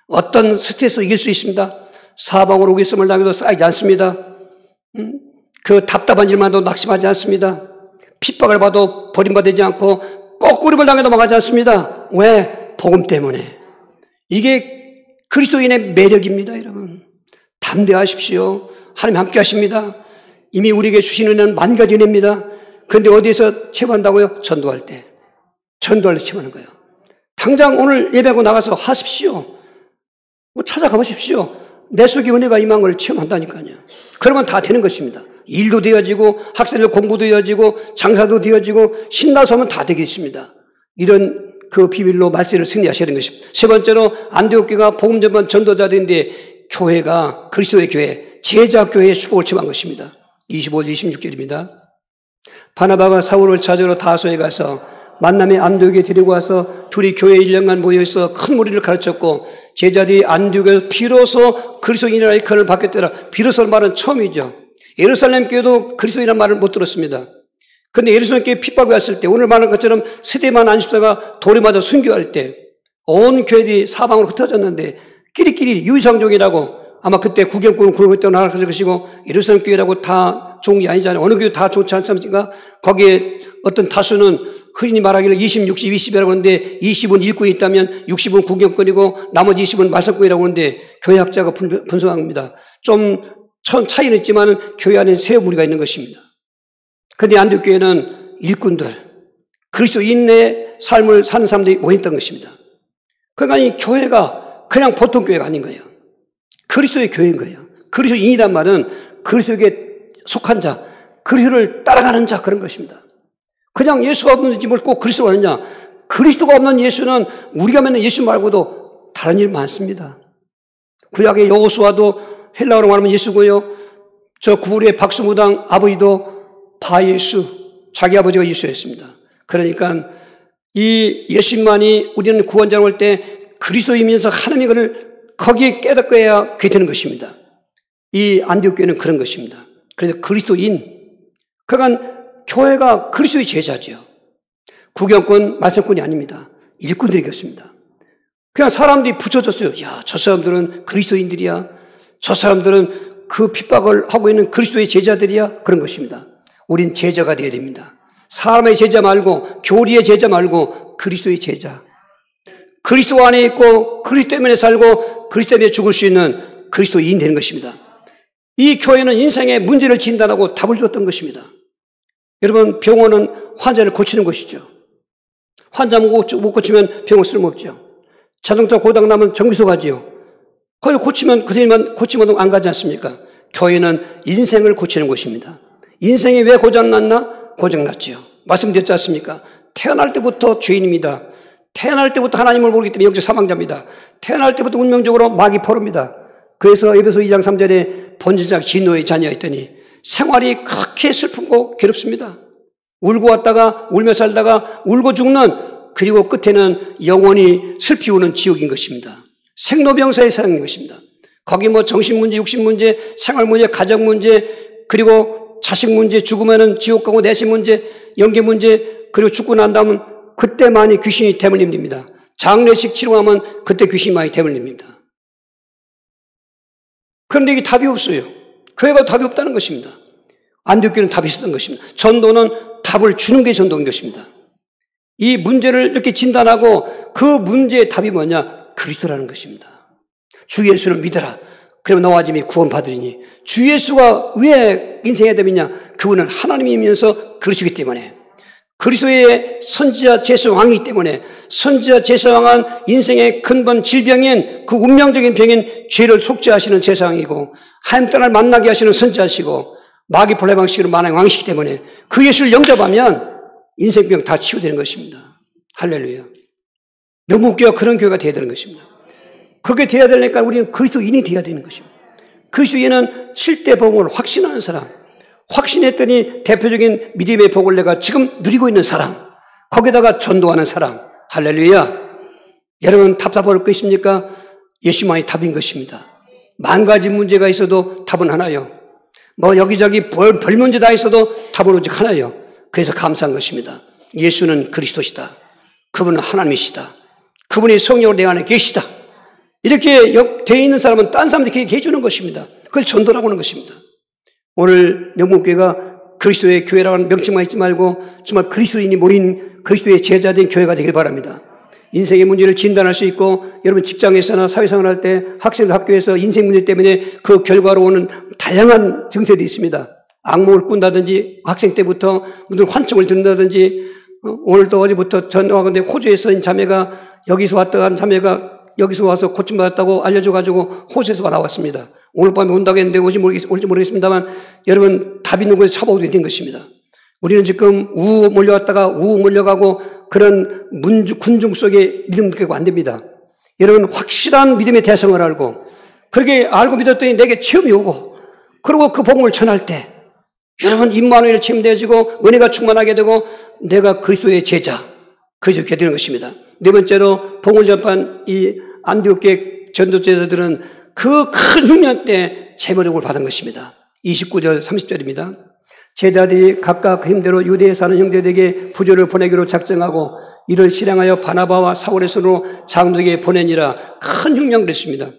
어떤 스트레스도 이길 수 있습니다. 사방으로 우기성을 당해도 쌓이지 않습니다. 그 답답한 일만도 낙심하지 않습니다. 핍박을 봐도 버림받지 않고 거꾸림을 당해도 망하지 않습니다. 왜? 복음 때문에. 이게 그리스도인의 매력입니다, 여러분. 담대하십시오. 하나님 함께 하십니다. 이미 우리에게 주시는 은혜는 만 가지 은혜입니다. 그런데 어디에서 체험한다고요? 전도할 때. 전도할 때 체험하는 거예요. 당장 오늘 예배하고 나가서 하십시오. 찾아가 보십시오. 내 속에 은혜가 임한 걸 체험한다니까요. 그러면 다 되는 것입니다. 일도 되어지고 학생들 공부도 되어지고 장사도 되어지고 신나서 하면 다 되겠습니다. 이런 그 비밀로 말세를 승리하셔야 되는 것입니다. 세 번째로 안디옥 교회가 복음 전반 전도자들인데 교회가 그리스도의 교회, 제자교회의 축복을 체험한 것입니다. 25절 26절입니다. 바나바가 사울을 찾으러 다소에 가서 만남의 안디옥에 데리고 와서 둘이 교회에 1년간 모여있어 큰 무리를 가르쳤고 제자들이 안디옥에서 비로소 그리스도인이라는 일컬을 받겠더라. 비로소는 말은 처음이죠. 예루살렘 교회도 그리스도인이라는 말을 못 들었습니다. 그런데 예루살렘 교회 핍박이 왔을 때 오늘 말한 것처럼 스데반 안식자가 돌에 맞아 순교할 때 온 교회들이 사방으로 흩어졌는데 끼리끼리 유이상종이라고 아마 그때 구경꾼은 그러고 있던 나라가 것이고 예루살렘 교회라고 다 다 좋은 게 아니잖아요. 어느 교회 다 좋지 않습니까? 거기에 어떤 다수는 흔히 말하기를 20, 60, 20이라고 하는데 20은 일꾼이 있다면 60은 구경꾼이고 나머지 20은 말썽꾼이라고 하는데 교회학자가 분석합니다. 좀 차이는 있지만 교회 안에 세 무리가 있는 것입니다. 그런데 안디옥교회는 일꾼들, 그리스도인의 삶을 사는 사람들이 모였던 것입니다. 그러니까 이 교회가 그냥 보통 교회가 아닌 거예요. 그리스도의 교회인 거예요. 그리스도인이란 말은 그리스도에게 속한 자, 그리스도를 따라가는 자 그런 것입니다. 그냥 예수가 없는 집을 꼭 그리스도가 아니냐. 그리스도가 없는 예수는 우리가 믿는 예수 말고도 다른 일 많습니다. 구약의 여호수아도 헬라어로 말하면 예수고요. 저 구부리의 박수무당 아버지도 바예수, 자기 아버지가 예수였습니다. 그러니까 이 예수만이 우리는 구원자로 할 때 그리스도이면서 하나님의 것을 거기에 깨닫고야 그게 되는 것입니다. 이 안디옥교회는 그런 것입니다. 그래서 그리스도인, 그러니까 교회가 그리스도의 제자죠. 구경꾼, 말썽꾼이 아닙니다. 일꾼들이겠습니다. 그냥 사람들이 붙여줬어요. 야, 저 사람들은 그리스도인들이야. 저 사람들은 그 핍박을 하고 있는 그리스도의 제자들이야. 그런 것입니다. 우린 제자가 되어야 됩니다. 사람의 제자 말고, 교리의 제자 말고 그리스도의 제자. 그리스도 안에 있고 그리스도 때문에 살고 그리스도 때문에 죽을 수 있는 그리스도인이 되는 것입니다. 이 교회는 인생의 문제를 진단하고 답을 줬던 것입니다. 여러분, 병원은 환자를 고치는 것이죠. 환자 못 고치면 병원 쓸모없죠. 자동차 고장 나면 정비소 가지요. 거기 고치면 그들만 고치면 안 가지 않습니까? 교회는 인생을 고치는 것입니다. 인생이 왜 고장났나? 고장났지요. 말씀드렸지 않습니까? 태어날 때부터 죄인입니다. 태어날 때부터 하나님을 모르기 때문에 영적 사망자입니다. 태어날 때부터 운명적으로 마귀 포로입니다. 그래서 에베소 2장 3절에 본질적 진노의 자녀였더니 생활이 그렇게 슬프고 괴롭습니다. 울고 왔다가 울며 살다가 울고 죽는, 그리고 끝에는 영원히 슬피 우는 지옥인 것입니다. 생로병사의 세상인 것입니다. 거기 뭐 정신문제, 육신문제, 생활문제, 가정문제, 그리고 자식문제, 죽으면은 지옥 가고 내세문제, 영계문제, 그리고 죽고 난 다음은 그때 많이 귀신이 대물림됩니다. 장례식 치료하면 그때 귀신이 많이 대물림됩니다. 그런데 이게 답이 없어요. 교회가 답이 없다는 것입니다. 안디옥교회는 답이 있었던 것입니다. 전도는 답을 주는 게 전도인 것입니다. 이 문제를 이렇게 진단하고 그 문제의 답이 뭐냐? 그리스도라는 것입니다. 주 예수를 믿어라. 그러면 너와 집이 구원받으리니. 주 예수가 왜 인생의 답이냐? 그분은 하나님이면서 그리스도이기 때문에. 그리스도의 선지자 제사왕이기 때문에 선지자 제사왕은 인생의 근본 질병인 그 운명적인 병인 죄를 속죄하시는 제사왕이고 하나님 땅을 만나게 하시는 선지자시고 마귀 폴레 방식으로 만왕의 왕이시기 때문에 그 예수를 영접하면 인생병 다 치유되는 것입니다. 할렐루야. 명목교회가 그런 교회가 되어야 되는 것입니다. 그렇게 되어야 되니까 우리는 그리스도인이 되어야 되는 것입니다. 그리스도인은 7대 복음을 확신하는 사람, 확신했더니 대표적인 믿음의 복을 내가 지금 누리고 있는 사람, 거기다가 전도하는 사람. 할렐루야. 여러분 답답할 것입니까? 예수만이 답인 것입니다. 만 가지 문제가 있어도 답은 하나요. 뭐 여기저기 별 문제 다 있어도 답은 오직 하나요. 그래서 감사한 것입니다. 예수는 그리스도시다. 그분은 하나님이시다. 그분이 성령으로 내 안에 계시다. 이렇게 되어 있는 사람은 딴 사람들에게 해주는 것입니다. 그걸 전도라고 하는 것입니다. 오늘 명목교회가 그리스도의 교회라는 명칭만 있지 말고 정말 그리스도인이 모인 그리스도의 제자된 교회가 되길 바랍니다. 인생의 문제를 진단할 수 있고 여러분 직장에서나 사회생활 할 때 학생 학교에서 인생 문제 때문에 그 결과로 오는 다양한 증세도 있습니다. 악몽을 꾼다든지 학생 때부터 무슨 환청을 듣는다든지 오늘도 어제부터 전화하는데 호주에서 자매가 여기서 왔다가 자매가 여기서 와서 고침받았다고 알려줘가지고 호주에서 나왔습니다. 오늘 밤에 온다고 했는데 올지 모르겠습니다만 여러분 답 있는 곳에 차보게 된 것입니다. 우리는 지금 우우 몰려왔다가 우우 몰려가고 그런 군중 속에 믿음 느끼고 안 됩니다. 여러분 확실한 믿음의 대성을 알고 그렇게 알고 믿었더니 내게 체험이 오고 그리고 그 복음을 전할 때 여러분 임마누엘 체험되어지고 은혜가 충만하게 되고 내가 그리스도의 제자 그렇게 되는 것입니다. 네 번째로 복음을 전파한 이 안디옥교회 전도제자들은 그 큰 흉년 때 제물을 받은 것입니다. 29절 30절입니다. 제자들이 각각 그 힘대로 유대에 사는 형제들에게 부조를 보내기로 작정하고 이를 실행하여 바나바와 사울의 손으로 장로에게 보내니라. 큰 흉년 그랬습니다.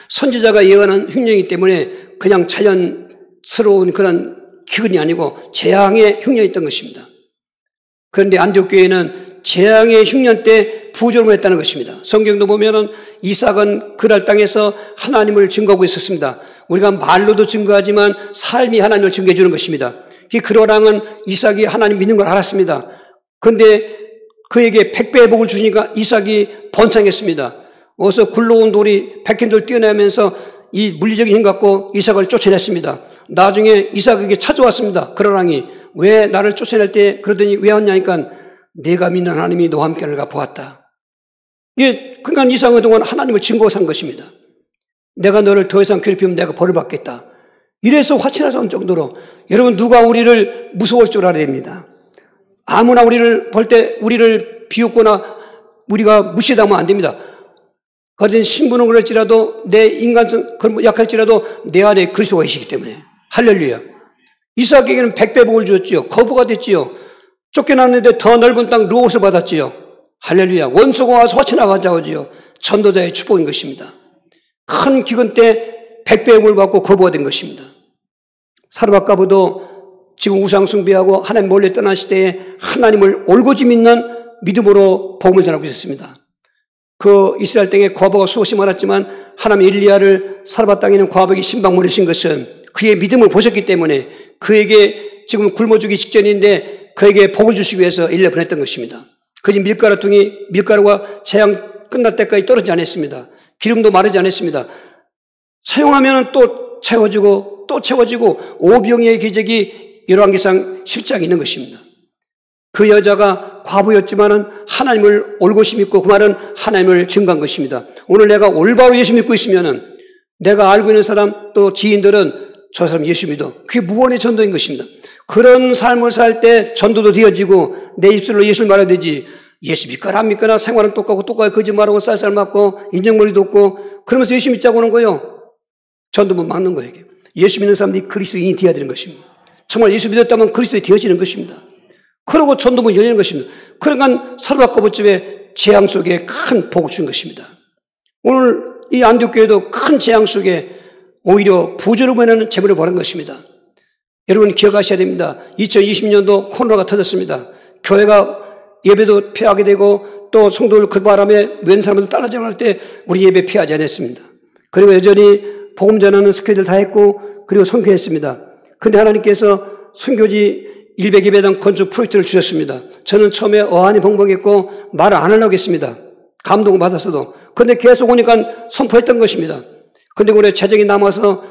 선지자가 예언한 흉년이기 때문에 그냥 자연스러운 그런 기근이 아니고 재앙의 흉년이 있던 것입니다. 그런데 안디옥 교회는 재앙의 흉년 때 부조를 했다는 것입니다. 성경도 보면은 이삭은 그랄 땅에서 하나님을 증거하고 있었습니다. 우리가 말로도 증거하지만 삶이 하나님을 증거해 주는 것입니다. 그러랑은 이삭이 하나님 믿는 걸 알았습니다. 그런데 그에게 100배의 복을 주시니까 이삭이 번창했습니다. 어서 굴러온 돌이 백힌 돌 뛰어내면서 이 물리적인 힘 갖고 이삭을 쫓아냈습니다. 나중에 이삭에게 찾아왔습니다. 그러랑이 왜 나를 쫓아낼 때 그러더니 왜 왔냐니까 내가 믿는 하나님이 너와 함께를 보았다. 그러니까 이삭은 그동안 하나님을 증거해서 한 것입니다. 내가 너를 더 이상 괴롭히면 내가 벌을 받겠다. 이래서 화친하던 정도로 여러분 누가 우리를 무서워할 줄 알아야 됩니다. 아무나 우리를 볼 때 우리를 비웃거나 우리가 무시당하면 안 됩니다. 거든 신분은 그럴지라도 내 인간성 약할지라도 내 안에 그리스도가 계시기 때문에 할렐루야. 이삭에게는 100배 복을 주었지요. 거부가 됐지요. 쫓겨났는데 더 넓은 땅 루옷을 받았지요. 할렐루야. 원수가 와서 화친나가자오지요. 전도자의 축복인 것입니다. 큰 기근 때 100배의 복을 받고 거부가 된 것입니다. 사르밧가브도 지금 우상 숭배하고 하나님 몰래 떠난 시대에 하나님을 올고지 믿는 믿음으로 복음을 전하고 있었습니다. 그 이스라엘 땅에 과부가 수없이 많았지만 하나님 엘리야를 사르밧 땅에 있는 과부에게 신방 보내신 것은 그의 믿음을 보셨기 때문에 그에게 지금 굶어 죽기 직전인데 그에게 복을 주시기 위해서 엘리야 보냈던 것입니다. 그 집 밀가루가 재앙 끝날 때까지 떨어지지 않았습니다. 기름도 마르지 않았습니다. 사용하면 또 채워지고 또 채워지고 오병이의 기적이 열왕기상 10장에 있는 것입니다. 그 여자가 과부였지만은 하나님을 올곧이 믿고 그 말은 하나님을 증거한 것입니다. 오늘 내가 올바로 예수 믿고 있으면은 내가 알고 있는 사람 또 지인들은 저 사람 예수 믿어. 그게 무언의 전도인 것입니다. 그런 삶을 살 때 전도도 되어지고 내 입술로 예수를 말해야 되지. 예수 믿거나 안 믿거나 생활은 똑같고 거짓말하고 쌀쌀 맞고 인정머리도 없고 그러면서 예수 믿자고 하는 거예요. 전도면 막는 거예요. 예수 믿는 사람들이 그리스도인이 되어야 되는 것입니다. 정말 예수 믿었다면 그리스도인이 되어지는 것입니다. 그러고 전도문 열리는 것입니다. 그러니까 사르밧가브집에 재앙 속에 큰 복을 준 것입니다. 오늘 이 안디옥 교회도 큰 재앙 속에 오히려 부조를 보내는 재물을 벌인 것입니다. 여러분 기억하셔야 됩니다. 2020년도 코로나가 터졌습니다. 교회가 예배도 피하게 되고 또 성도들 그 바람에 웬 사람들 따라져 갈 때 우리 예배 피하지 않았습니다. 그리고 여전히 복음 전하는 스케줄 다 했고 그리고 선교했습니다. 그런데 하나님께서 선교지 100예배당 건축 프로젝트를 주셨습니다. 저는 처음에 어안이 벙벙했고 말을 안 하려고 했습니다. 감동을 받았어도. 그런데 계속 오니까 선포했던 것입니다. 그런데 올해 재정이 남아서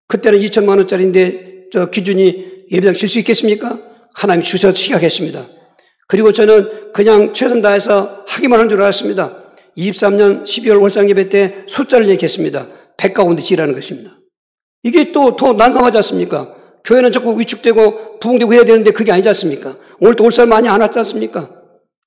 그때는 2천만 원짜리인데 저 기준이 예배당 질 수 있겠습니까? 하나님이 주셔서 시작했습니다. 그리고 저는 그냥 최선 다해서 하기만 한 줄 알았습니다. 23년 12월 월상 예배 때 숫자를 얘기했습니다. 100 가운데 지라는 것입니다. 이게 또 더 난감하지 않습니까? 교회는 자꾸 위축되고 부흥되고 해야 되는데 그게 아니지 않습니까? 오늘 또 올 사람 많이 안 왔지 않습니까?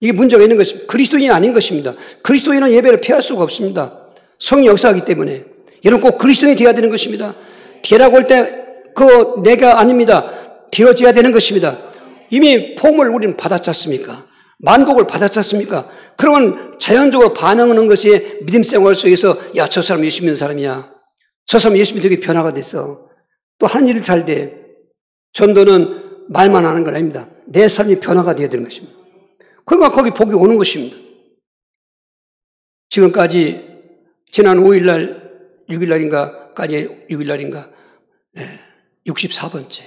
이게 문제가 있는 것입니다. 그리스도인이 아닌 것입니다. 그리스도인은 예배를 피할 수가 없습니다. 성령 역사하기 때문에. 여러분 꼭 그리스도인이 되어야 되는 것입니다. 되라고 할 때 그거 내가 아닙니다. 되어져야 되는 것입니다. 이미 복음을 우리는 받았지 않습니까? 만복을 받았지 않습니까? 그러면 자연적으로 반응하는 것이 믿음 생활 속에서 야, 저 사람 예수 믿는 사람이야. 저 사람 예수 믿는 게 변화가 됐어. 또 하는 일을 잘 돼. 전도는 말만 하는 건 아닙니다. 내 삶이 변화가 되어야 되는 것입니다. 그러니까 거기 복이 오는 것입니다. 지금까지 지난 5일날 6일날인가까지 6일날인가 64번째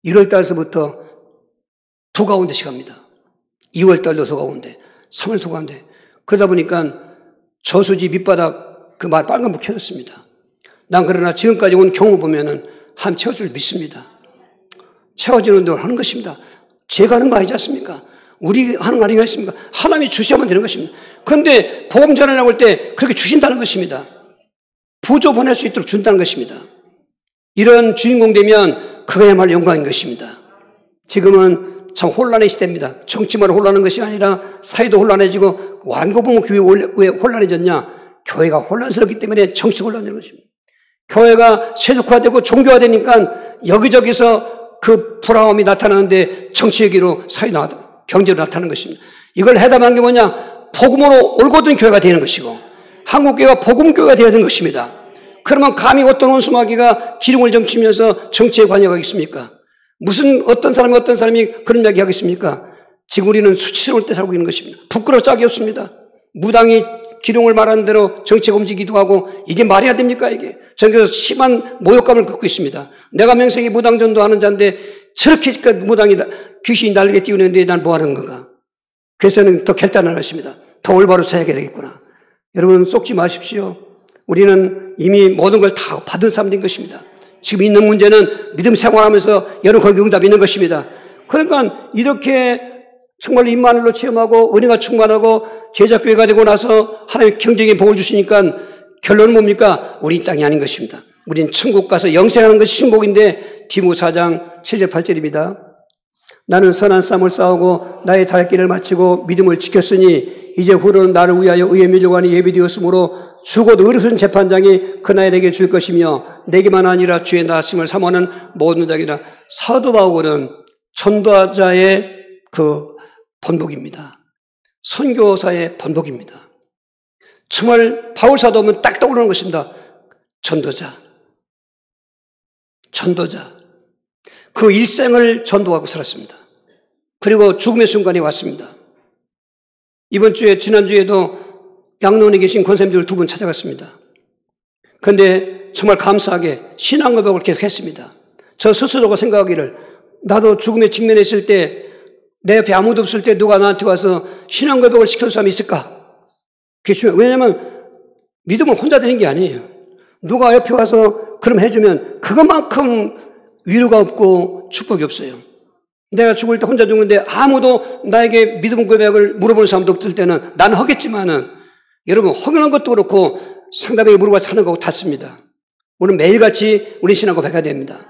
1월달서부터 두 가운데씩 합니다. 2월달도 두 가운데 3월 두 가운데 그러다 보니까 저수지 밑바닥 그 말 빨간불 켜졌습니다. 난 그러나 지금까지 온 경우 보면은 한 채워줄 믿습니다. 채워주는 대로 하는 것입니다. 제가 하는 거 아니지 않습니까? 우리 하는 거 아니겠습니까? 하나님이 주시면 되는 것입니다. 그런데 복음 전하려고 할 때 그렇게 주신다는 것입니다. 부조 보낼 수 있도록 준다는 것입니다. 이런 주인공 되면 그거야말로 영광인 것입니다. 지금은 참 혼란의 시대입니다. 정치만 혼란한 것이 아니라 사회도 혼란해지고 완고 보면 교회 왜 혼란해졌냐? 교회가 혼란스럽기 때문에 정치가 혼란되는 것입니다. 교회가 세속화되고 종교화되니까 여기저기서 그 불화음이 나타나는데 정치 얘기로 사회 경제로 나타나는 것입니다. 이걸 해답한 게 뭐냐? 복음으로 올곧은 교회가 되는 것이고 한국교회가 복음교회가 되어야 되는 것입니다. 그러면 감히 어떤 원수마귀가 기름을 점치면서 정치에 관여하겠습니까? 무슨 어떤 사람이 그런 이야기 하겠습니까? 지금 우리는 수치스러울 때 살고 있는 것입니다. 부끄러워 짝이 없습니다. 무당이 기룡을 말하는 대로 정치가 움직이기도 하고 이게 말이야 됩니까 이게? 저는 그래서 심한 모욕감을 겪고 있습니다. 내가 명색이 무당 전도하는 자인데 저렇게 무당이 귀신이 날개 띄우는데 난 뭐 하는 건가? 그래서 저는 더 결단을 하십니다. 더 올바로 서야 되겠구나. 여러분 속지 마십시오. 우리는 이미 모든 걸 다 받은 사람들인 것입니다. 지금 있는 문제는 믿음 생활하면서 여러분 거기 응답이 있는 것입니다. 그러니까 이렇게 정말 임마누엘로 체험하고 은혜가 충만하고 제자교회가 되고 나서 하나님 경쟁의 복을 주시니까 결론은 뭡니까? 우리 땅이 아닌 것입니다. 우리는 천국 가서 영생하는 것이 신복인데 디모 4장 7절 8절입니다. 나는 선한 싸움을 싸우고 나의 달길을 마치고 믿음을 지켰으니 이제 후로는 나를 위하여 의의 면류관이 예비되었으므로 죽어도 의로운 재판장이 그날에게 줄 것이며 내게만 아니라 주의 나심을 사모하는 모든 자에게나. 사도 바울은 전도자의 그 번복입니다. 선교사의 번복입니다. 정말 바울 사도 하면 딱 떠오르는 것입니다. 전도자. 그 일생을 전도하고 살았습니다. 그리고 죽음의 순간이 왔습니다. 이번 주에 지난주에도 양론에 계신 권사님들 2분 찾아갔습니다. 그런데 정말 감사하게 신앙 고백을 계속 했습니다. 저 스스로가 생각하기를 나도 죽음에 직면했을 때 내 옆에 아무도 없을 때 누가 나한테 와서 신앙 고백을 시켜줄 사람이 있을까? 그게 중요해요. 왜냐하면 믿음은 혼자 되는 게 아니에요. 누가 옆에 와서 그럼 해주면 그것만큼 위로가 없고 축복이 없어요. 내가 죽을 때 혼자 죽는데 아무도 나에게 믿음 고백을 물어보는 사람도 없을 때는 나는 하겠지만은 여러분 허근한 것도 그렇고 상대방이 물어봐 차는 거하고 닿습니다. 우리는 매일같이 우리 신앙 고백해야 됩니다.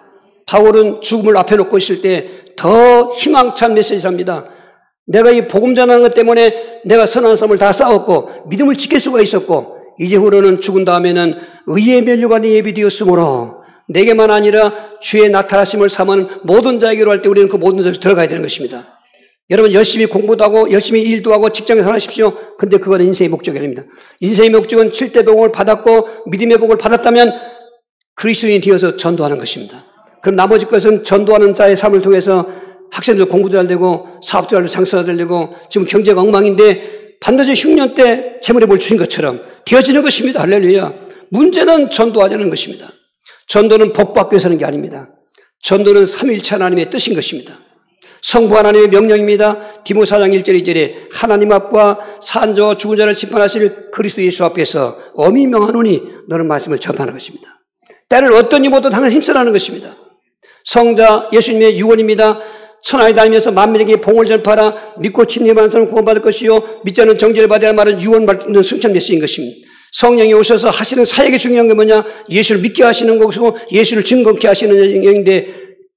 바울은 죽음을 앞에 놓고 있을 때 더 희망찬 메시지를 합니다. 내가 이 복음 전하는 것 때문에 내가 선한 싸움을 다 싸웠고 믿음을 지킬 수가 있었고 이제 후로는 죽은 다음에는 의의 면류관이 예비되었으므로 내게만 아니라 주의 나타나심을 삼은 모든 자에게로 할 때 우리는 그 모든 자에게 들어가야 되는 것입니다. 여러분 열심히 공부도 하고 열심히 일도 하고 직장에서 하십시오. 근데 그건 인생의 목적이 아닙니다. 인생의 목적은 7대 복을 받았고 믿음의 복을 받았다면 그리스도인이 되어서 전도하는 것입니다. 그럼 나머지 것은 전도하는 자의 삶을 통해서 학생들 공부도 잘 되고 사업도 잘 되고 장사도 잘 되고 지금 경제가 엉망인데 반드시 흉년 때 재물의 볼 주신 것처럼 되어지는 것입니다. 할렐루야. 문제는 전도하자는 것입니다. 전도는 복 받기 위해서 하는 게 아닙니다. 전도는 삼위일체 하나님의 뜻인 것입니다. 성부 하나님의 명령입니다. 디모 4장 1절 2절에 하나님 앞과 산자와 죽은 자를 심판하실 그리스도 예수 앞에서 엄히 명하노니 너는 말씀을 전파하는 것입니다. 때를 어떤 이모도 당을 힘쓰라는 것입니다. 성자 예수님의 유언입니다. 천하에 다니면서 만민에게 봉을 전파하라. 믿고 침례받은 사람은 구원받을 것이요 믿지 않는 정죄를 받아야 할 말은 유언 받는 승천 메시지인 것입니다. 성령이 오셔서 하시는 사역이 중요한 게 뭐냐? 예수를 믿게 하시는 것이고 예수를 증거케 하시는 영인데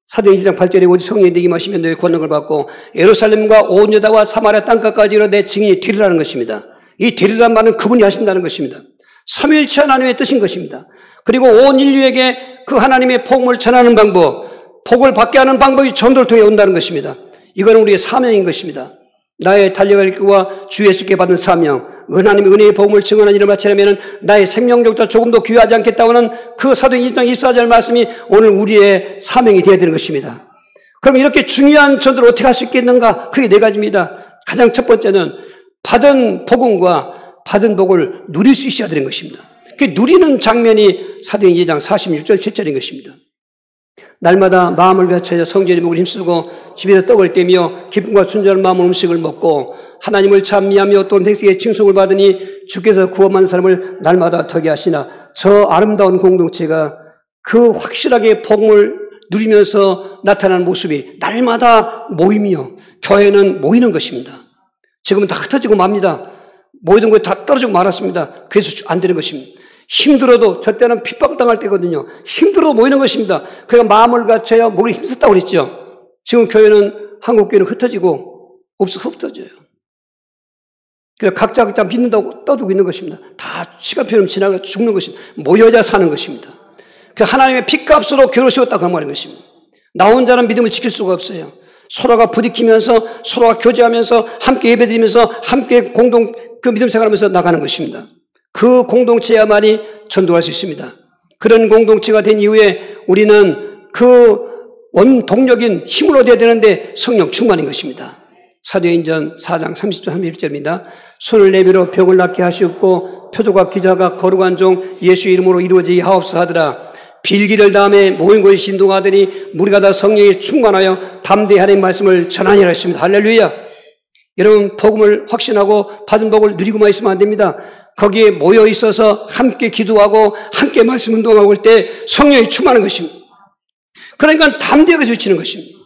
사도행 1장 8절에 오직 성령이 내게 임하시면 너희 권능을 받고 예루살렘과 온 유다와 사마리아 땅끝까지로 내 증인이 되리라는 것입니다. 이 되리라는 말은 그분이 하신다는 것입니다. 삼위일체 하나님의 뜻인 것입니다. 그리고 온 인류에게 그 하나님의 복음을 전하는 방법, 복을 받게 하는 방법이 전도를 통해 온다는 것입니다. 이거는 우리의 사명인 것입니다. 나의 달려갈 길과 주 예수께 받은 사명, 하나님의 은혜의 복음을 증언하는 일을 마치려면 나의 생명력도 조금도 귀하지 않겠다고는 그 사도행 1장 24절 말씀이 오늘 우리의 사명이 되어야 되는 것입니다. 그럼 이렇게 중요한 전도를 어떻게 할 수 있겠는가? 그게 4가지입니다. 가장 첫 번째는 받은 복음과 받은 복을 누릴 수 있어야 되는 것입니다. 그 누리는 장면이 사도행 2장 46절 7절인 것입니다. 날마다 마음을 갖춰서 성전의 목을 힘쓰고 집에서 떡을 떼며 기쁨과 순전한 마음으로 음식을 먹고 하나님을 찬미하며 또 백성의 칭송을 받으니 주께서 구원한 사람을 날마다 더게 하시나. 저 아름다운 공동체가 그 확실하게 복음을 누리면서 나타나는 모습이 날마다 모이며 교회는 모이는 것입니다. 지금은 다 흩어지고 맙니다. 모이던 것이 다 떨어지고 말았습니다. 그래서 안 되는 것입니다. 힘들어도 저 때는 핍박당할 때거든요. 힘들어도 모이는 것입니다. 그러니까 마음을 갖춰야 목이 힘썼다고 그랬죠. 지금 교회는 한국 교회는 흩어지고 흩어져요. 그래서 각자 믿는다고 떠들고 있는 것입니다. 다 시간표처럼 지나가 죽는 것입니다. 모여야 사는 것입니다. 그 하나님의 피값으로 교회를 세웠다고 그 말인 것입니다. 나 혼자는 믿음을 지킬 수가 없어요. 서로가 부딪히면서 서로가 교제하면서 함께 예배드리면서 함께 공동 그 믿음 생활하면서 나가는 것입니다. 그 공동체야만이 전도할 수 있습니다. 그런 공동체가 된 이후에 우리는 그 원동력인 힘을 얻어야 되는데 성령 충만인 것입니다. 사도행전 4장 30절 31절입니다. 손을 내밀어 벽을 낫게 하시옵고 표적과 기사가 거룩한 종 예수 이름으로 이루어지게 하옵소서 하더라. 빌기를 다음에 모인 곳이 신동하더니 무리가 다 성령에 충만하여 담대히 하나님의 말씀을 전하니라 했습니다. 할렐루야. 여러분 복음을 확신하고 받은 복을 누리고만 있으면 안 됩니다. 거기에 모여 있어서 함께 기도하고 함께 말씀 운동하고 올 때 성령이 충만한 것입니다. 그러니까 담대하게 외치는 것입니다.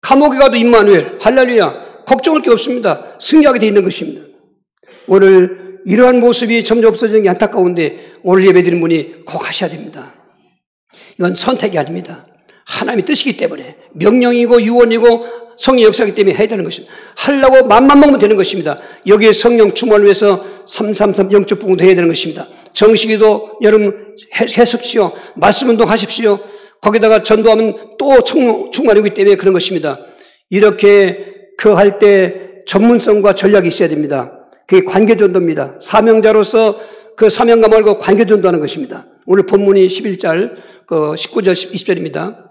감옥에 가도 임마누엘, 할렐루야. 걱정할 게 없습니다. 승리하게 되어 있는 것입니다. 오늘 이러한 모습이 점점 없어지는 게 안타까운데 오늘 예배드리는 분이 꼭 하셔야 됩니다. 이건 선택이 아닙니다. 하나님의 뜻이기 때문에 명령이고 유언이고 성령 역사이기 때문에 해야 되는 것입니다. 하려고 맘만 먹으면 되는 것입니다. 여기에 성령 충만을 위해서 333 영적 부흥도 해야 되는 것입니다. 정식기도 여러분 해습시오. 말씀 운동 하십시오. 거기다가 전도하면 또 충만이기 때문에 그런 것입니다. 이렇게 그 할 때 전문성과 전략이 있어야 됩니다. 그게 관계전도입니다. 사명자로서 그 사명감 알고 관계전도하는 것입니다. 오늘 본문이 11절, 19절, 20절입니다.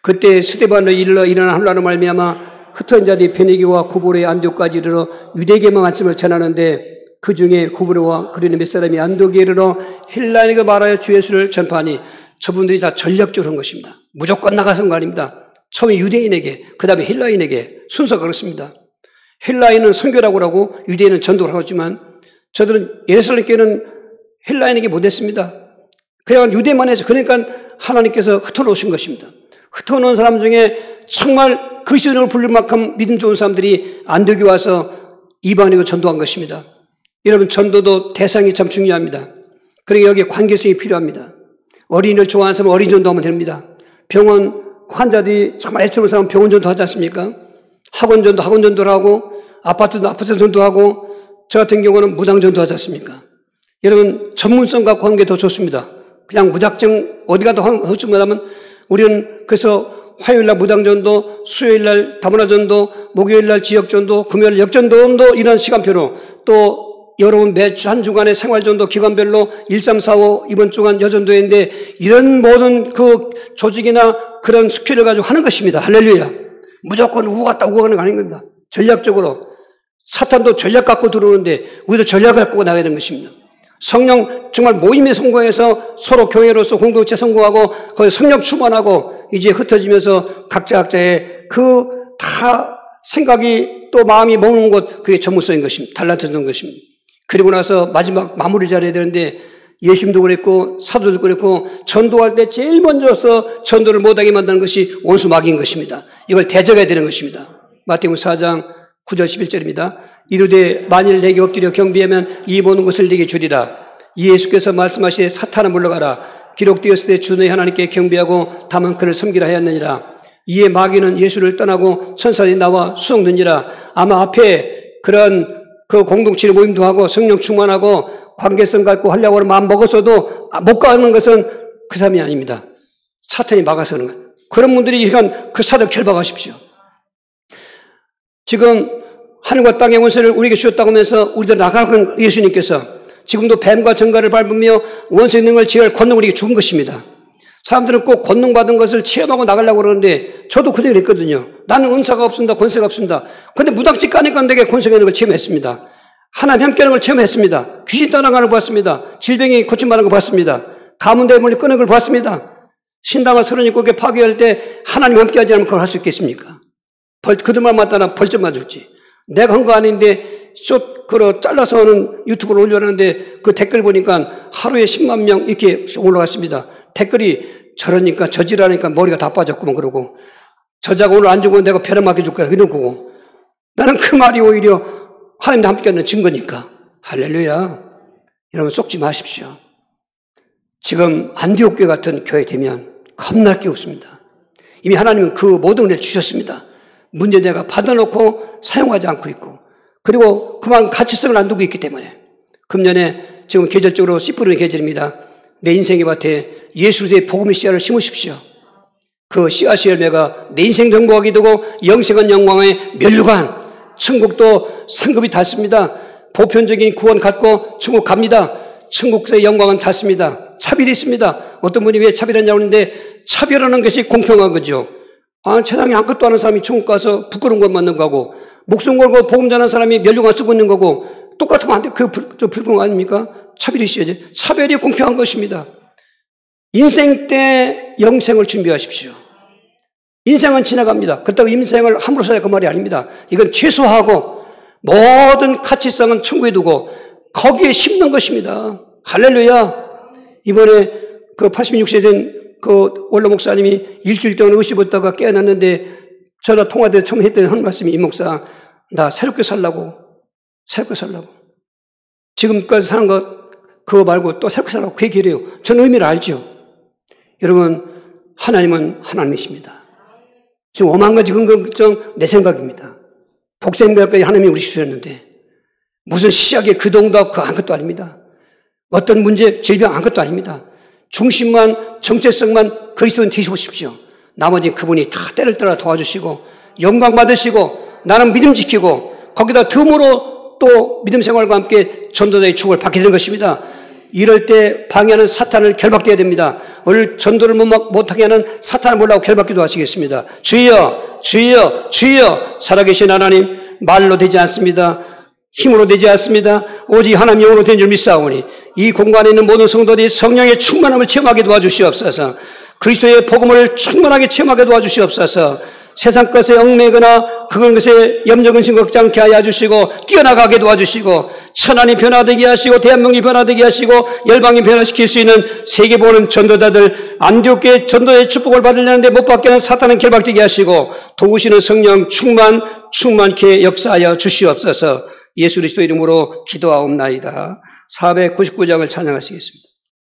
그때 스데반으로 일어난 혼란으로 말미암아 흩어진 자들이 베네기와 구브로의 안디옥까지 이르러 유대계만 말씀을 전하는데 그 중에 구브로와 그리는 몇 사람이 안디옥에 이르러 헬라인에게 말하여 주 예수를 전파하니 저분들이 다 전략적으로 한 것입니다. 무조건 나가서 한 거 아닙니다. 처음에 유대인에게, 그 다음에 헬라인에게 순서가 그렇습니다. 헬라인은 선교라고 하고 유대인은 전도라고 하지만 저들은 예루살렘 교회는 헬라인에게 못했습니다. 그냥 유대만 해서 그러니까 하나님께서 흩어놓으신 것입니다. 흩어놓은 사람 중에 정말 그리스도인으로 부를 만큼 믿음 좋은 사람들이 안디옥에 와서 이방인에게 전도한 것입니다. 여러분 전도도 대상이 참 중요합니다. 그러니까 여기에 관계성이 필요합니다. 어린이를 좋아하는 사람은 어린 전도하면 됩니다. 병원 환자들이 정말 애처로운 사람은 병원 전도하지 않습니까? 학원 전도를 하고 아파트 전도하고 저 같은 경우는 무당 전도하지 않습니까? 여러분 전문성 갖고 하는 게 더 좋습니다. 그냥 무작정 어디 가도 하면 우리는 그래서 화요일날 무당전도, 수요일날 다문화전도, 목요일날 지역전도, 금요일 역전도 이런 시간표로 또 여러분 매주 한 주간의 생활전도 기관별로 1, 3, 4, 5 이번 주간 여전도인데 이런 모든 그 조직이나 그런 스킬을 가지고 하는 것입니다. 할렐루야. 무조건 우고 갔다 우고 가는 거 아닌 겁니다. 전략적으로. 사탄도 전략 갖고 들어오는데 우리도 전략을 갖고 나가야 되는 것입니다. 성령 정말 모임에 성공해서 서로 교회로서 공동체 성공하고 거기 성령 충만하고 이제 흩어지면서 각자의 그 다 생각이 또 마음이 먹는 것 그게 전문성인 것입니다. 달라지는 것입니다. 그리고 나서 마지막 마무리 잘해야 되는데 예수님도 그랬고 사도도 그랬고 전도할 때 제일 먼저서 전도를 못하게 만드는 것이 원수 마귀인 것입니다. 이걸 대적해야 되는 것입니다. 마태복음 4장 9절 11절입니다. 이르되 만일 내게 엎드려 경배하면 이 모든 것을 내게 주리라. 예수께서 말씀하시되 사탄아 물러가라. 기록되었을 때 주 너희 하나님께 경배하고 다만 그를 섬기라 하였느니라. 이에 마귀는 예수를 떠나고 천사들이 나와 수송느니라. 아마 앞에 그런 그 공동체 모임도 하고 성령 충만하고 관계성 갖고 하려고 하는 마음 먹었어도 못 가는 것은 그 사람이 아닙니다. 사탄이 막아서 그런 거예요. 그런 분들이 이런 그 사도 결박하십시오. 지금 하늘과 땅의 원수를 우리에게 주셨다고 하면서 우리들 나가는 예수님께서 지금도 뱀과 정갈을 밟으며 원수의 능을 지을 권능 우리에게 준 것입니다. 사람들은 꼭 권능 받은 것을 체험하고 나가려고 그러는데 저도 그 얘기를 했거든요. 나는 은사가 없습니다. 권세가 없습니다. 그런데 무당집 가니까 내게 권세가 있는 걸 체험했습니다. 하나님 함께하는 걸 체험했습니다. 귀신 떠나가는 걸 봤습니다. 질병이 고침받는 걸 봤습니다. 가문대에 멀리 끄는 걸 봤습니다. 신당을 37개 파괴할 때 하나님 함께하지 않으면 그걸 할 수 있겠습니까? 그들만 맞다나 벌점 맞을지. 내가 한 거 아닌데 숏그로 잘라서 하는 유튜브를 올려놨는데 그 댓글 보니까 하루에 10만 명 이렇게 올라갔습니다. 댓글이 저러니까 저지라니까 머리가 다 빠졌구만 그러고 저자가 오늘 안 죽으면 내가 벼락 맞게 거야 이런 거고 나는 그 말이 오히려 하나님과 함께하는 증거니까 할렐루야. 여러분 속지 마십시오. 지금 안디옥 교회 같은 교회 되면 겁날 게 없습니다. 이미 하나님은 그 모든 은혜를 주셨습니다. 문제 내가 받아놓고 사용하지 않고 있고 그리고 그만 가치성을 안 두고 있기 때문에 금년에 지금 계절적으로 씨 뿌리는 계절입니다. 내 인생의 밭에 예수의 복음의 씨앗을 심으십시오. 그 씨앗의 열매가 내 인생도 행복하게 되고 영생은 영광의 면류관 천국도 상급이 닿습니다. 보편적인 구원 갖고 천국 갑니다. 천국의 영광은 닿습니다. 차별이 있습니다. 어떤 분이 왜 차별하냐고 하는데 차별하는 것이 공평한 거죠. 세상에 아무것도 아는 사람이 천국 가서 부끄러운 것 만든 거고, 목숨 걸고 복음 전하는 사람이 멸류관 쓰고 있는 거고, 똑같으면 안 돼. 저 불공평 아닙니까? 차별이 있어야지. 차별이 공평한 것입니다. 인생 때 영생을 준비하십시오. 인생은 지나갑니다. 그렇다고 인생을 함부로 살자 그 말이 아닙니다. 이건 최소화하고 모든 가치성은 천국에 두고 거기에 심는 것입니다. 할렐루야. 이번에 그 86세 된 그 원로 목사님이 일주일 동안 의심했다가 깨어났는데 전화 통화돼 처음 했던 한 말씀이, 이 목사, 나 새롭게 살라고. 지금까지 사는 것 그거 말고 또 새롭게 살라고 그 얘기를 해요. 저는 의미를 알죠. 여러분, 하나님은 하나님이십니다. 지금 5만 가지 근거 걱정 내 생각입니다. 독생자까지 하나님이 우리 주셨는데 무슨 시작에 그 동도 그 아무것도 아닙니다. 어떤 문제, 질병 아무것도 아닙니다. 중심만, 정체성만 그리스도인 되십시오. 나머지 그분이 다 때를 따라 도와주시고 영광 받으시고 나는 믿음 지키고 거기다 덤으로 또 믿음 생활과 함께 전도자의 축복을 받게 되는 것입니다. 이럴 때 방해하는 사탄을 결박해야 됩니다. 오늘 전도를 못하게 하는 사탄을 몰라고 결박기도 하시겠습니다. 주여, 주여, 주여. 살아계신 하나님, 말로 되지 않습니다. 힘으로 되지 않습니다. 오직 하나님 영으로 된 줄 믿사오니 이 공간에 있는 모든 성도들이 성령의 충만함을 체험하게 도와주시옵소서. 그리스도의 복음을 충만하게 체험하게 도와주시옵소서. 세상 것에 얽매거나 그것에 염려근심 걱지 않게 하여 주시고 뛰어나가게 도와주시고 천안이 변화되게 하시고 대한민국이 변화되게 하시고 열방이 변화시킬 수 있는 세계 보는 전도자들, 안디옥교회 전도의 축복을 받으려는데 못 받게 하는 사탄은 결박되게 하시고 도우시는 성령 충만케 역사하여 주시옵소서. 예수 그리스도 이름으로 기도하옵나이다. 499장을 찬양하시겠습니다.